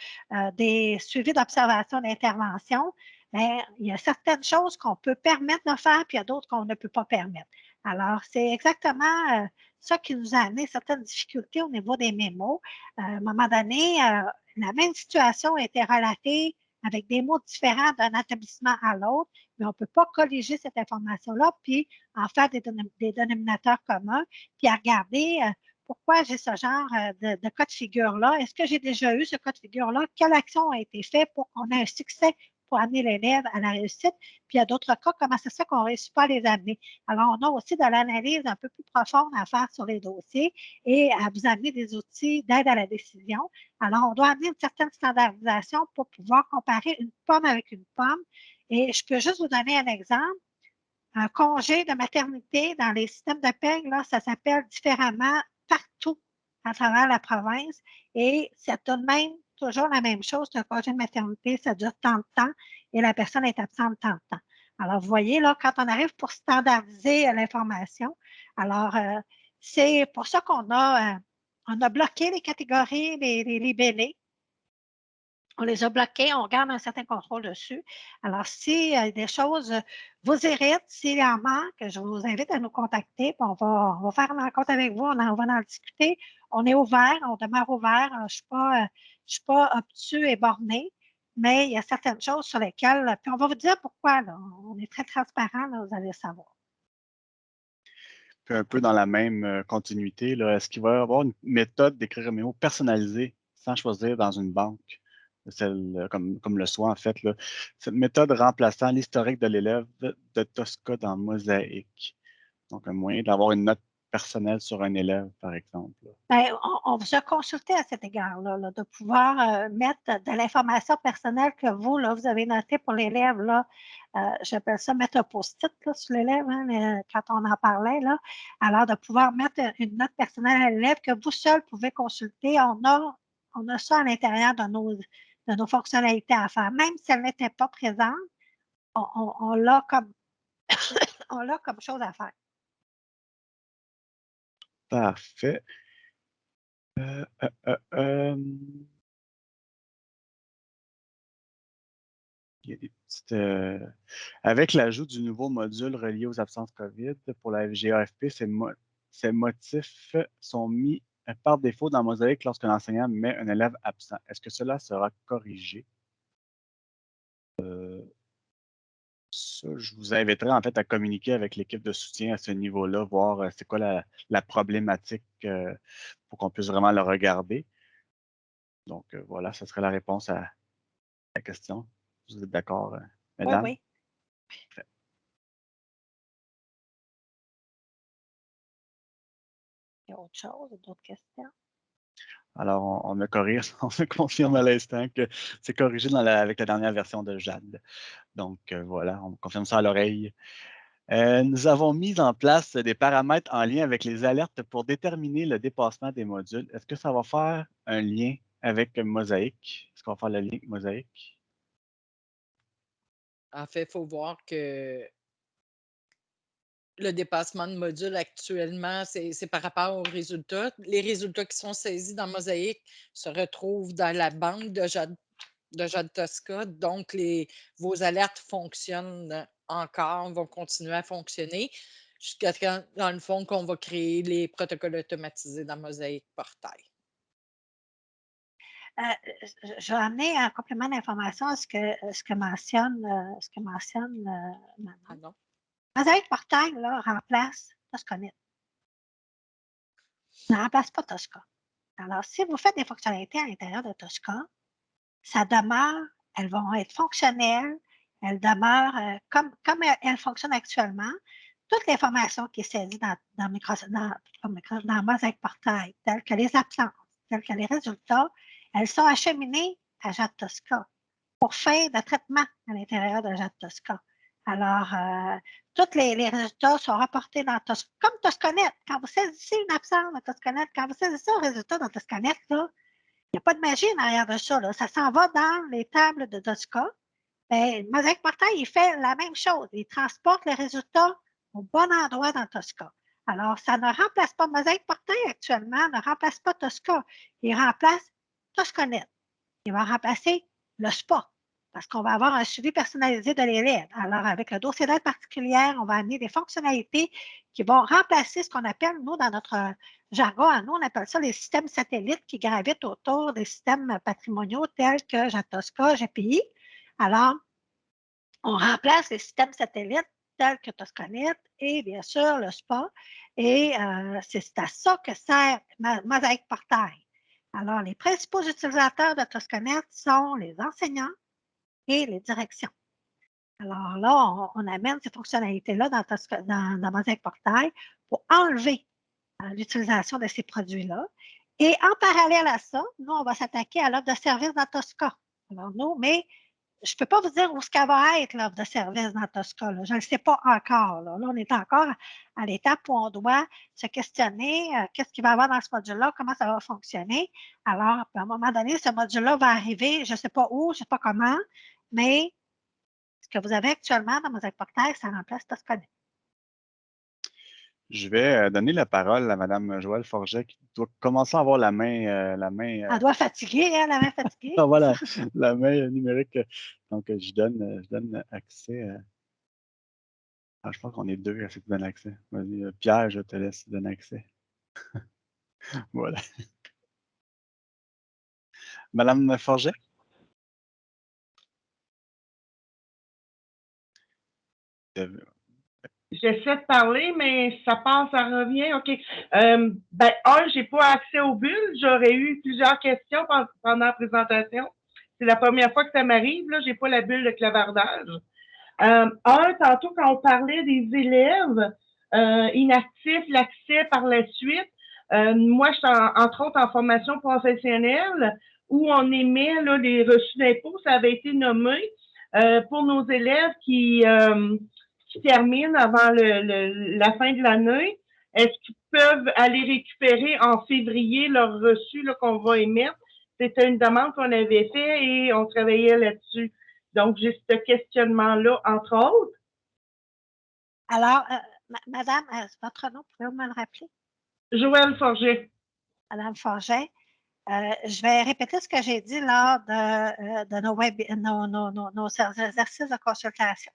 Speaker 1: des suivis d'observation d'intervention. Mais il y a certaines choses qu'on peut permettre de faire, puis il y a d'autres qu'on ne peut pas permettre. Alors, c'est exactement ça qui nous a amené certaines difficultés au niveau des mémos. À un moment donné, la même situation a été relatée avec des mots différents d'un établissement à l'autre, mais on ne peut pas colléger cette information-là, puis en faire des dénominateurs communs, puis à regarder pourquoi j'ai ce genre de cas de figure-là. Est-ce que j'ai déjà eu ce cas de figure-là? Quelle action a été faite pour qu'on ait un succès pour amener l'élève à la réussite? Puis il y a d'autres cas, comment ça se fait qu'on ne réussit pas à les amener? Alors, on a aussi de l'analyse un peu plus profonde à faire sur les dossiers et à vous amener des outils d'aide à la décision. Alors, on doit amener une certaine standardisation pour pouvoir comparer une pomme avec une pomme. Et je peux juste vous donner un exemple. Un congé de maternité dans les systèmes de paie, là, ça s'appelle différemment partout à travers la province. Et c'est tout de même toujours la même chose. Un congé de maternité, ça dure tant de temps et la personne est absente tant de temps. Alors, vous voyez, là, quand on arrive pour standardiser l'information, alors, c'est pour ça qu'on a bloqué les catégories, les libellés. On les a bloqués, on garde un certain contrôle dessus. Alors, si des choses vous irritent, s'il y en manque, je vous invite à nous contacter. On va faire une rencontre avec vous, on va en discuter. On est ouvert, on demeure ouvert. Je ne suis pas obtus et borné, mais il y a certaines choses sur lesquelles, puis on va vous dire pourquoi. Là. On est très transparent, là, vous allez le savoir.
Speaker 2: Puis un peu dans la même continuité, là, est-ce qu'il va y avoir une méthode d'écrire un mémo personnalisé sans choisir dans une banque, celle comme le soit en fait, là, cette méthode remplaçant l'historique de l'élève de Tosca dans Mosaïque? Donc, un moyen d'avoir une note personnelle sur un élève, par exemple.
Speaker 1: Bien, on vous a consulté à cet égard-là, là, de pouvoir mettre de l'information personnelle que vous, là, vous avez notée pour l'élève. Là, j'appelle ça mettre un post-it là, sur l'élève, hein, quand on en parlait. Là. Alors, de pouvoir mettre une note personnelle à l'élève que vous seul pouvez consulter. On a ça à l'intérieur de nos fonctionnalités à faire. Même si elle n'était pas présente, on l'a comme, on l'a comme chose à faire.
Speaker 2: Parfait. Il y a des petites, avec l'ajout du nouveau module relié aux absences COVID pour la FGAFP, ces motifs sont mis par défaut dans Mosaïque lorsque l'enseignant met un élève absent. Est-ce que cela sera corrigé? Ça, je vous inviterai en fait à communiquer avec l'équipe de soutien à ce niveau-là, voir c'est quoi la problématique pour qu'on puisse vraiment le regarder. Donc voilà, ce serait la réponse à la question. Vous êtes d'accord, mesdames?
Speaker 1: Oui.
Speaker 2: Parfait.
Speaker 1: Il y a autre chose, d'autres questions?
Speaker 2: Alors, on me corrige, on me confirme à l'instant que c'est corrigé avec la dernière version de Jade. Donc, voilà, on me confirme ça à l'oreille. Nous avons mis en place des paramètres en lien avec les alertes pour déterminer le dépassement des modules. Est-ce que ça va faire un lien avec Mosaïque? Est-ce qu'on va faire le lien avec Mosaïque?
Speaker 3: En fait, il faut voir que le dépassement de module actuellement, c'est par rapport aux résultats. Les résultats qui sont saisis dans Mosaïque se retrouvent dans la banque de Jade Tosca. Donc, vos alertes fonctionnent encore, vont continuer à fonctionner jusqu'à quand, dans le fond, qu'on va créer les protocoles automatisés dans Mosaïque Portail.
Speaker 1: Je vais amener un complément d'information à ce que mentionne Manon.
Speaker 3: Ah non?
Speaker 1: Mosaïque Portail là, remplace Toscanet. Ne remplace pas Tosca. Alors, si vous faites des fonctionnalités à l'intérieur de Tosca, ça demeure, elles vont être fonctionnelles, elles demeurent comme elles fonctionnent actuellement. Toute l'information qui est saisie dans Mosaïque Portail, telles que les absences, telles que les résultats, elles sont acheminées à Jade Tosca pour faire de traitement à l'intérieur de Jade Tosca. Alors, tous les résultats sont rapportés dans Tosca, comme Toscanet. Quand vous saisissez une absence dans Toscanet, quand vous saisissez un résultat dans Toscanet, il n'y a pas de magie en arrière de ça. Là. Ça s'en va dans les tables de Tosca. Bien, Mosaïque Portail, il fait la même chose. Il transporte les résultats au bon endroit dans Tosca. Alors, ça ne remplace pas Mosaïque Portail actuellement, ne remplace pas Tosca. Il remplace ToscaNet. Il va remplacer le SPA parce qu'on va avoir un suivi personnalisé de l'élève. Alors, avec le dossier d'aide particulière, on va amener des fonctionnalités qui vont remplacer ce qu'on appelle, nous, dans notre jargon, nous, on appelle ça les systèmes satellites qui gravitent autour des systèmes patrimoniaux tels que Jatosca, GPI. Alors, on remplace les systèmes satellites tels que ToscaNet et bien sûr le SPA. Et c'est à ça que sert Mosaïque Portail. Alors, les principaux utilisateurs de ToscaNet sont les enseignants et les directions. Alors là, on amène ces fonctionnalités-là dans Mosaïque Portail pour enlever l'utilisation de ces produits-là. Et en parallèle à ça, nous, on va s'attaquer à l'offre de service dans Tosca. Alors, nous, mais je ne peux pas vous dire où ce qu'elle va être, l'offre de service dans Tosca. Là. Je ne le sais pas encore. Là, on est encore à l'étape où on doit se questionner qu'est-ce qu'il va y avoir dans ce module-là, comment ça va fonctionner. Alors, à un moment donné, ce module-là va arriver, je ne sais pas où, je ne sais pas comment, mais ce que vous avez actuellement dans Mosaïque Portail, ça remplace ToscaNet.
Speaker 2: Je vais donner la parole à Mme Joëlle Forget qui doit commencer à avoir la main.
Speaker 1: Elle doit fatiguer, hein, la main fatiguée.
Speaker 2: Ah, voilà, la main numérique. Donc, je donne accès. Je pense qu'on est deux à ce qui donne accès. Vas-y, Pierre, je te laisse donner accès. Voilà. Madame Forget?
Speaker 5: J'essaie de parler, mais ça passe, ça revient. OK. J'ai pas accès aux bulles. J'aurais eu plusieurs questions pendant la présentation. C'est la première fois que ça m'arrive. Là, j'ai pas la bulle de clavardage. Tantôt, quand on parlait des élèves inactifs, l'accès par la suite, moi, je suis entre autres en formation professionnelle où on émet là, les reçus d'impôts. Ça avait été nommé pour nos élèves qui terminent avant la fin de l'année. Est-ce qu'ils peuvent aller récupérer en février leurs reçus qu'on va émettre? C'était une demande qu'on avait faite et on travaillait là-dessus. Donc, j'ai ce questionnement-là, entre autres.
Speaker 1: Alors, Madame, votre nom, pouvez-vous me le rappeler?
Speaker 5: Joëlle Forget.
Speaker 1: Madame Forget, je vais répéter ce que j'ai dit lors de nos exercices de consultation.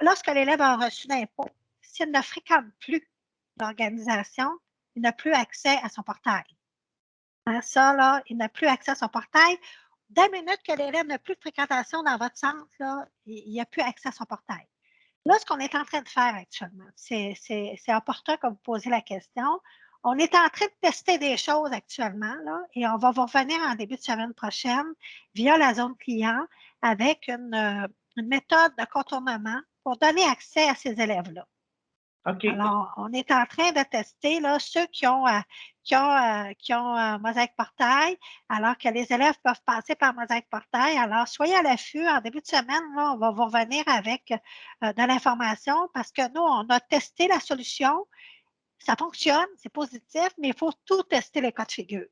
Speaker 1: Lorsque l'élève a reçu d'impôt, s'il ne fréquente plus l'organisation, il n'a plus accès à son portail. Ça, là, il n'a plus accès à son portail. Dès la minute que l'élève n'a plus de fréquentation dans votre centre, là, il n'a plus accès à son portail. Là, ce qu'on est en train de faire actuellement, c'est important que vous posiez la question. On est en train de tester des choses actuellement, là, et on va vous revenir en début de semaine prochaine via la zone client avec une méthode de contournement pour donner accès à ces élèves-là.
Speaker 5: OK.
Speaker 1: Alors, on est en train de tester là, ceux qui ont Mosaïque Portail, alors que les élèves peuvent passer par Mosaïque Portail. Alors, soyez à l'affût. En début de semaine, là, on va vous revenir avec de l'information parce que nous, on a testé la solution. Ça fonctionne, c'est positif, mais il faut tout tester les cas de figure.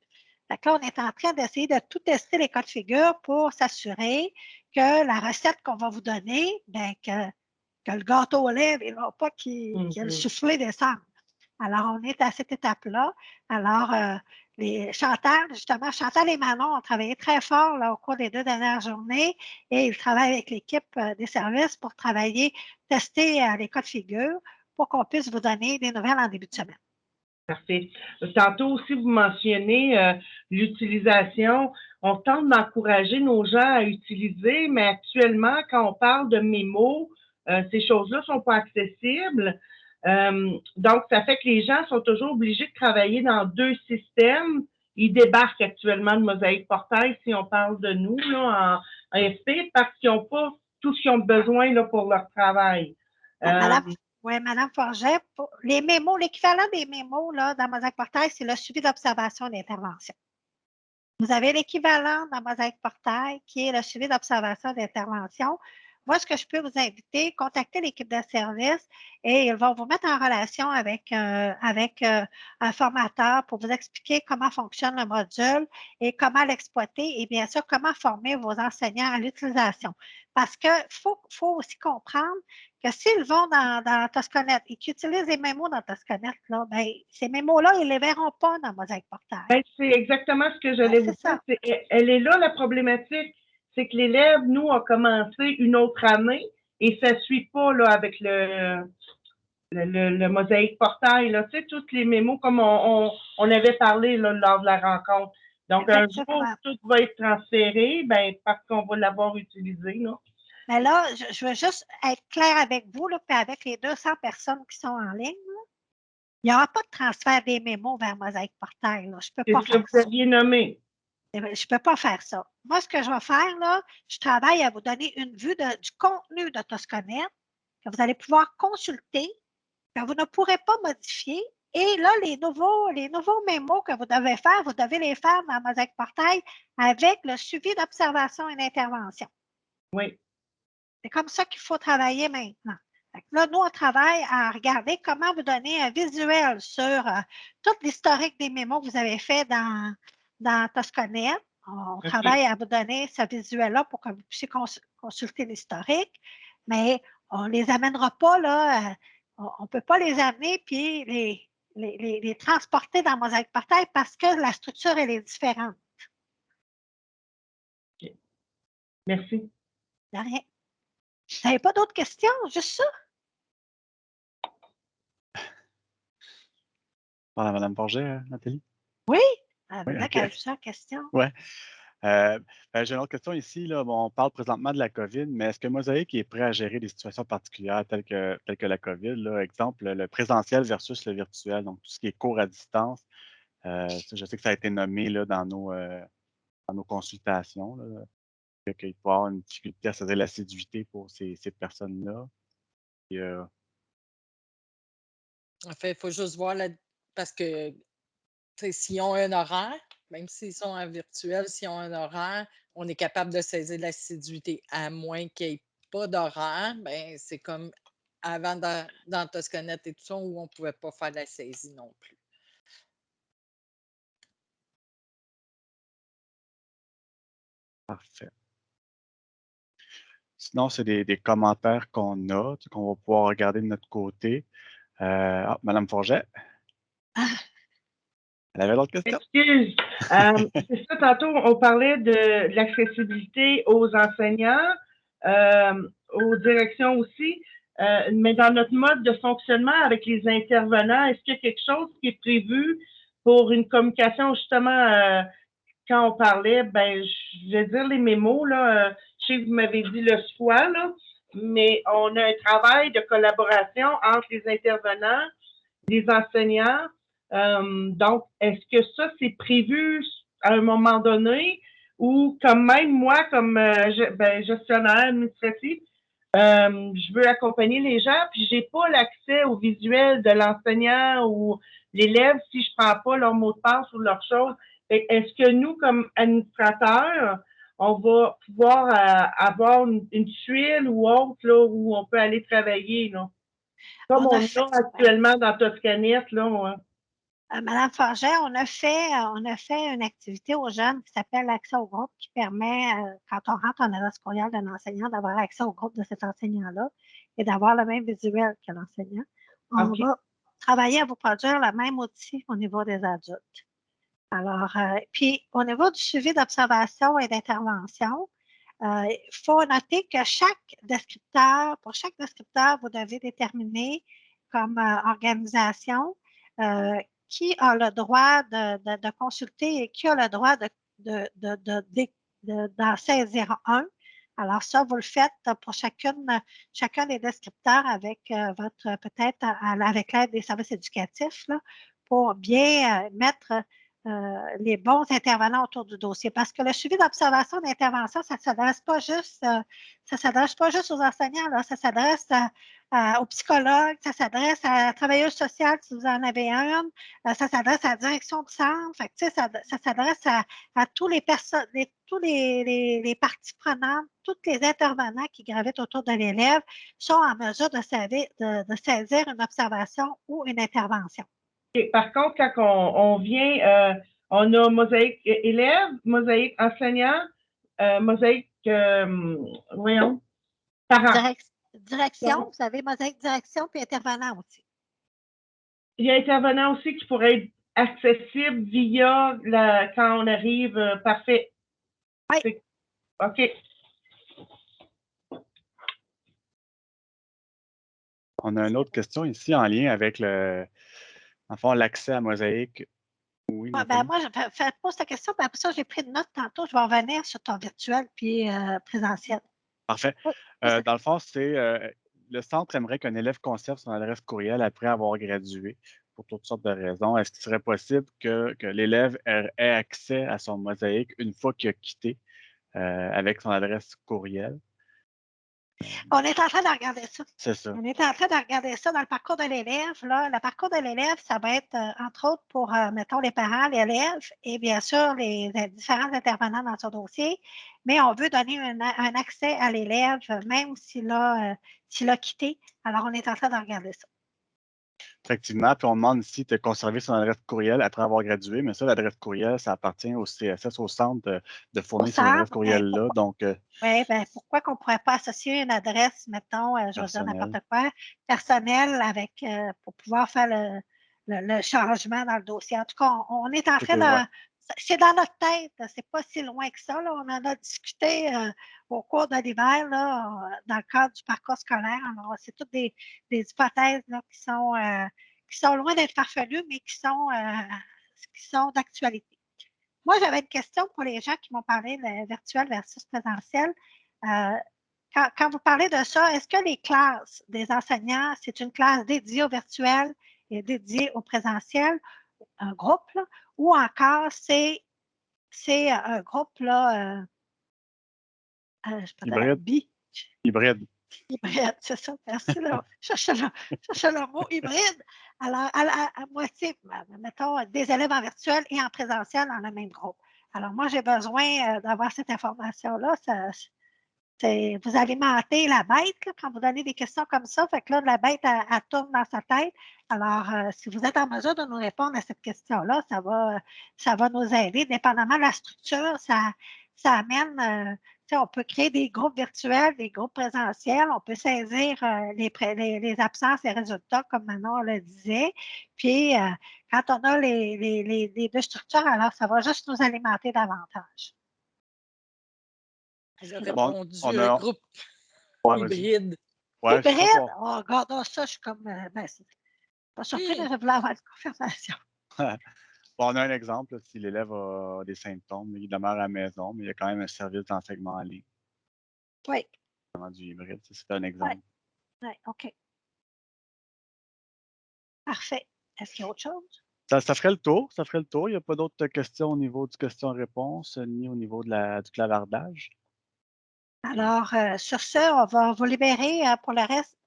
Speaker 1: Donc là, on est en train d'essayer de tout tester les cas de figure pour s'assurer que la recette qu'on va vous donner, bien, que le gâteau aux lèvres et non pas qu'il y ait le soufflé descendre. Alors, on est à cette étape-là. Alors, Chantal et Manon ont travaillé très fort là, au cours des 2 dernières journées et ils travaillent avec l'équipe des services pour tester les cas de figure pour qu'on puisse vous donner des nouvelles en début de semaine.
Speaker 5: Parfait. Tantôt aussi, vous mentionnez l'utilisation. On tente d'encourager nos gens à utiliser, mais actuellement, quand on parle de mémo, ces choses-là ne sont pas accessibles. Donc, ça fait que les gens sont toujours obligés de travailler dans 2 systèmes. Ils débarquent actuellement de Mosaïque Portail, si on parle de nous, là, en SP, parce qu'ils n'ont pas tout ce qu'ils ont besoin là, pour leur travail.
Speaker 1: Madame Forget, les mémos, l'équivalent des mémos là, dans Mosaïque Portail, c'est le suivi d'observation et d'intervention. Vous avez l'équivalent dans Mosaïque Portail qui est le suivi d'observation et d'intervention. moi, ce que je peux vous inviter, contactez l'équipe de service et ils vont vous mettre en relation avec un formateur pour vous expliquer comment fonctionne le module et comment l'exploiter et bien sûr, comment former vos enseignants à l'utilisation. Parce qu'il faut aussi comprendre que s'ils vont dans Toscanet et qu'ils utilisent les mémos dans Toscanet, là, ben, ces mémos-là, ils ne les verront pas dans Mosaic Portail.
Speaker 5: Ben, c'est exactement ce que j'allais vous dire. Elle est là, la problématique. C'est que l'élève, nous, a commencé une autre année et ça ne suit pas là, avec le Mosaic Portail. Là. Tu sais, toutes les mémos, comme on avait parlé là, lors de la rencontre. Donc, un jour, tout va être transféré, ben, parce qu'on va l'avoir utilisé. Là.
Speaker 1: Mais là, je veux juste être claire avec vous, là, puis avec les 200 personnes qui sont en ligne. Là. Il n'y aura pas de transfert des mémos vers Mosaic Portail. Là. Je ne peux pas faire ça.
Speaker 5: C'est ce que vous aviez nommé.
Speaker 1: Je ne peux pas faire ça. Moi, ce que je vais faire, là, je travaille à vous donner une vue du contenu de Toscanet que vous allez pouvoir consulter, que vous ne pourrez pas modifier. Et là, les nouveaux mémos que vous devez faire, vous devez les faire dans Mosaic Portail avec le suivi d'observation et d'intervention.
Speaker 5: Oui.
Speaker 1: C'est comme ça qu'il faut travailler maintenant. Là, nous, on travaille à regarder comment vous donner un visuel sur tout l'historique des mémos que vous avez fait dans Toscanet. On travaille à vous donner ce visuel-là pour que vous puissiez consulter l'historique, mais on ne les amènera pas, là, on ne peut pas les amener puis les transporter dans Mosaic Portail parce que la structure, elle est différente.
Speaker 5: Okay. Merci.
Speaker 1: De rien. Vous n'avez pas d'autres questions? Juste ça?
Speaker 2: Voilà, Mme Forget, Nathalie?
Speaker 1: Oui,
Speaker 2: oui,
Speaker 1: okay. Quelle question?
Speaker 2: Oui. J'ai une autre question ici. Là. Bon, on parle présentement de la COVID, mais est-ce que Mosaic est prêt à gérer des situations particulières telles que la COVID? Là? Exemple, le présentiel versus le virtuel, donc tout ce qui est cours à distance. Je sais que ça a été nommé là, dans nos consultations. Là, qu'il peut y avoir une difficulté à saisir l'assiduité pour ces personnes-là.
Speaker 3: En fait, il faut juste voir parce que s'ils ont un horaire, même s'ils sont en virtuel, s'ils ont un horaire, on est capable de saisir l'assiduité. À moins qu'il n'y ait pas d'horaire, ben, c'est comme avant dans Toscanet et tout ça, où on ne pouvait pas faire la saisie non plus.
Speaker 2: Parfait. Sinon, c'est des commentaires qu'on a, qu'on va pouvoir regarder de notre côté. Mme Forget. Elle avait d'autres questions?
Speaker 5: Excuse. C'est ça, tantôt, on parlait de l'accessibilité aux enseignants, aux directions aussi, mais dans notre mode de fonctionnement avec les intervenants, est-ce qu'il y a quelque chose qui est prévu pour une communication, justement, quand on parlait, ben, je vais dire les mémos, là, je sais que vous m'avez dit le SWA, là, mais on a un travail de collaboration entre les intervenants, les enseignants. Donc, est-ce que ça, c'est prévu à un moment donné ou comme même moi, comme gestionnaire administratif, je veux accompagner les gens, puis j'ai pas l'accès au visuel de l'enseignant ou l'élève si je prends pas leur mot de passe ou leur chose. Est-ce que nous, comme administrateurs, on va pouvoir avoir une tuile ou autre là, où on peut aller travailler, là? Comme on a actuellement dans Toscanet, là. Ouais.
Speaker 1: Madame Forget, on a fait une activité aux jeunes qui s'appelle l'accès au groupe qui permet, quand on rentre en adresse courriel d'un enseignant, d'avoir accès au groupe de cet enseignant-là et d'avoir le même visuel que l'enseignant. On va travailler à vous produire le même outil au niveau des adultes. Alors, puis au niveau du suivi d'observation et d'intervention, il faut noter que pour chaque descripteur, vous devez déterminer comme organisation qui a le droit de consulter et qui a le droit d'en saisir un. Alors ça, vous le faites pour chacun des descripteurs avec peut-être avec l'aide des services éducatifs là, pour bien mettre les bons intervenants autour du dossier. Parce que le suivi d'observation d'intervention, ça ne s'adresse pas juste, aux enseignants, là, ça s'adresse aux psychologues, ça s'adresse à la travailleuse sociale si vous en avez un, ça s'adresse à la direction du centre, fait que, ça s'adresse à tous les personnes, tous les parties prenantes, tous les intervenants qui gravitent autour de l'élève sont en mesure de saisir une observation ou une intervention.
Speaker 5: Et par contre, quand on vient, on a mosaïque élève, mosaïque enseignant, mosaïque, voyons, parents.
Speaker 1: Direction, vous avez mosaïque direction puis intervenant aussi.
Speaker 5: Il y a intervenant aussi qui pourrait être accessible via quand on arrive, parfait.
Speaker 1: Oui.
Speaker 5: OK.
Speaker 2: On a une autre question ici en lien avec l'accès à Mosaïque. Oui,
Speaker 1: Ben moi, pose ta question, puis après ça, j'ai pris de notes tantôt. Je vais revenir sur ton virtuel puis présentiel.
Speaker 2: Parfait. Dans le fond, le centre aimerait qu'un élève conserve son adresse courriel après avoir gradué pour toutes sortes de raisons. Est-ce qu'il serait possible que l'élève ait accès à son Mosaïque une fois qu'il a quitté avec son adresse courriel?
Speaker 1: On est en train de regarder ça.
Speaker 2: C'est ça.
Speaker 1: On est en train de regarder ça dans le parcours de l'élève. Le parcours de l'élève, ça va être, entre autres, pour, mettons, les parents, l'élève et bien sûr les différents intervenants dans son dossier. Mais on veut donner un accès à l'élève, même s'il a quitté. Alors, on est en train de regarder ça.
Speaker 2: Effectivement, puis on demande ici de conserver son adresse courriel après avoir gradué, mais ça, l'adresse courriel, ça appartient au CSS, au centre, de fournir cette adresse courriel-là.
Speaker 1: Oui, bien, pourquoi qu'on ne pourrait pas associer une adresse, mettons, je vais dire n'importe quoi, personnelle pour pouvoir faire le changement dans le dossier. En tout cas, on est en train de. C'est dans notre tête, c'est pas si loin que ça. Là. On en a discuté au cours de l'hiver dans le cadre du parcours scolaire. Alors, c'est toutes des hypothèses là, qui sont loin d'être farfelues, mais qui sont d'actualité. Moi, j'avais une question pour les gens qui m'ont parlé de virtuel versus présentiel. Quand vous parlez de ça, est-ce que les classes des enseignants, c'est une classe dédiée au virtuel et dédiée au présentiel, un groupe, là, ou encore c'est un groupe là,
Speaker 2: hybride.
Speaker 1: Hybride, c'est ça, merci. Là. Cherchez le mot hybride. Alors, à moitié, mettons, des élèves en virtuel et en présentiel dans le même groupe. Alors, moi, j'ai besoin d'avoir cette information-là. Vous alimentez la bête là, quand vous donnez des questions comme ça. Fait que là, la bête, elle tourne dans sa tête. Alors, si vous êtes en mesure de nous répondre à cette question-là, ça va nous aider. Dépendamment de la structure, ça amène, on peut créer des groupes virtuels, des groupes présentiels. On peut saisir les absences, les résultats, comme Manon le disait. Puis, quand on a les deux structures, alors ça va juste nous alimenter davantage.
Speaker 3: Elle a répondu groupe hybride.
Speaker 2: Ouais,
Speaker 1: hybride? Oh, regardons ça, je suis comme. C'est pas surpris, mais je voulais avoir une confirmation.
Speaker 2: On a un exemple, si l'élève a des symptômes, il demeure à la maison, mais il y a quand même un service d'enseignement en ligne.
Speaker 1: Oui.
Speaker 2: Du hybride, c'est un exemple.
Speaker 1: Oui, OK. Parfait. Est-ce qu'il y a autre chose?
Speaker 2: Ça ferait le tour. Il n'y a pas d'autres questions au niveau du question-réponse, ni au niveau du clavardage.
Speaker 1: Alors, sur ce, on va vous libérer pour le reste.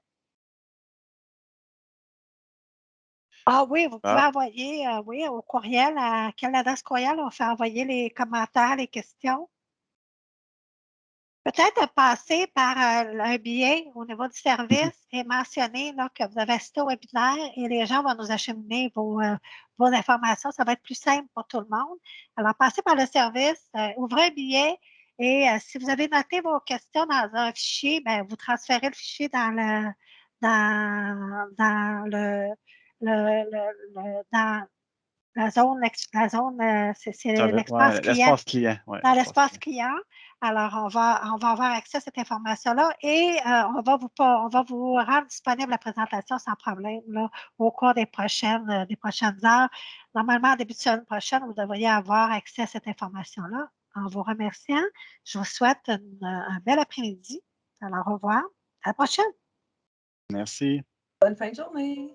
Speaker 1: Ah oui, vous pouvez envoyer au courriel. À quelle adresse courriel on fait envoyer les commentaires, les questions? Peut-être passer par un billet au niveau du service et mentionner là, que vous avez assisté au webinaire et les gens vont nous acheminer vos informations. Ça va être plus simple pour tout le monde. Alors, passez par le service, ouvrez un billet et si vous avez noté vos questions dans un fichier, bien, vous transférez le fichier dans la zone, c'est l'espace client.
Speaker 2: L'espace client. Ouais,
Speaker 1: dans l'espace client. Alors, on va avoir accès à cette information-là et on va vous rendre disponible la présentation sans problème là, au cours des prochaines heures. Normalement, en début de semaine prochaine, vous devriez avoir accès à cette information-là. En vous remerciant, je vous souhaite un bel après-midi. Alors, au revoir. À la prochaine.
Speaker 2: Merci.
Speaker 4: Bonne fin de journée.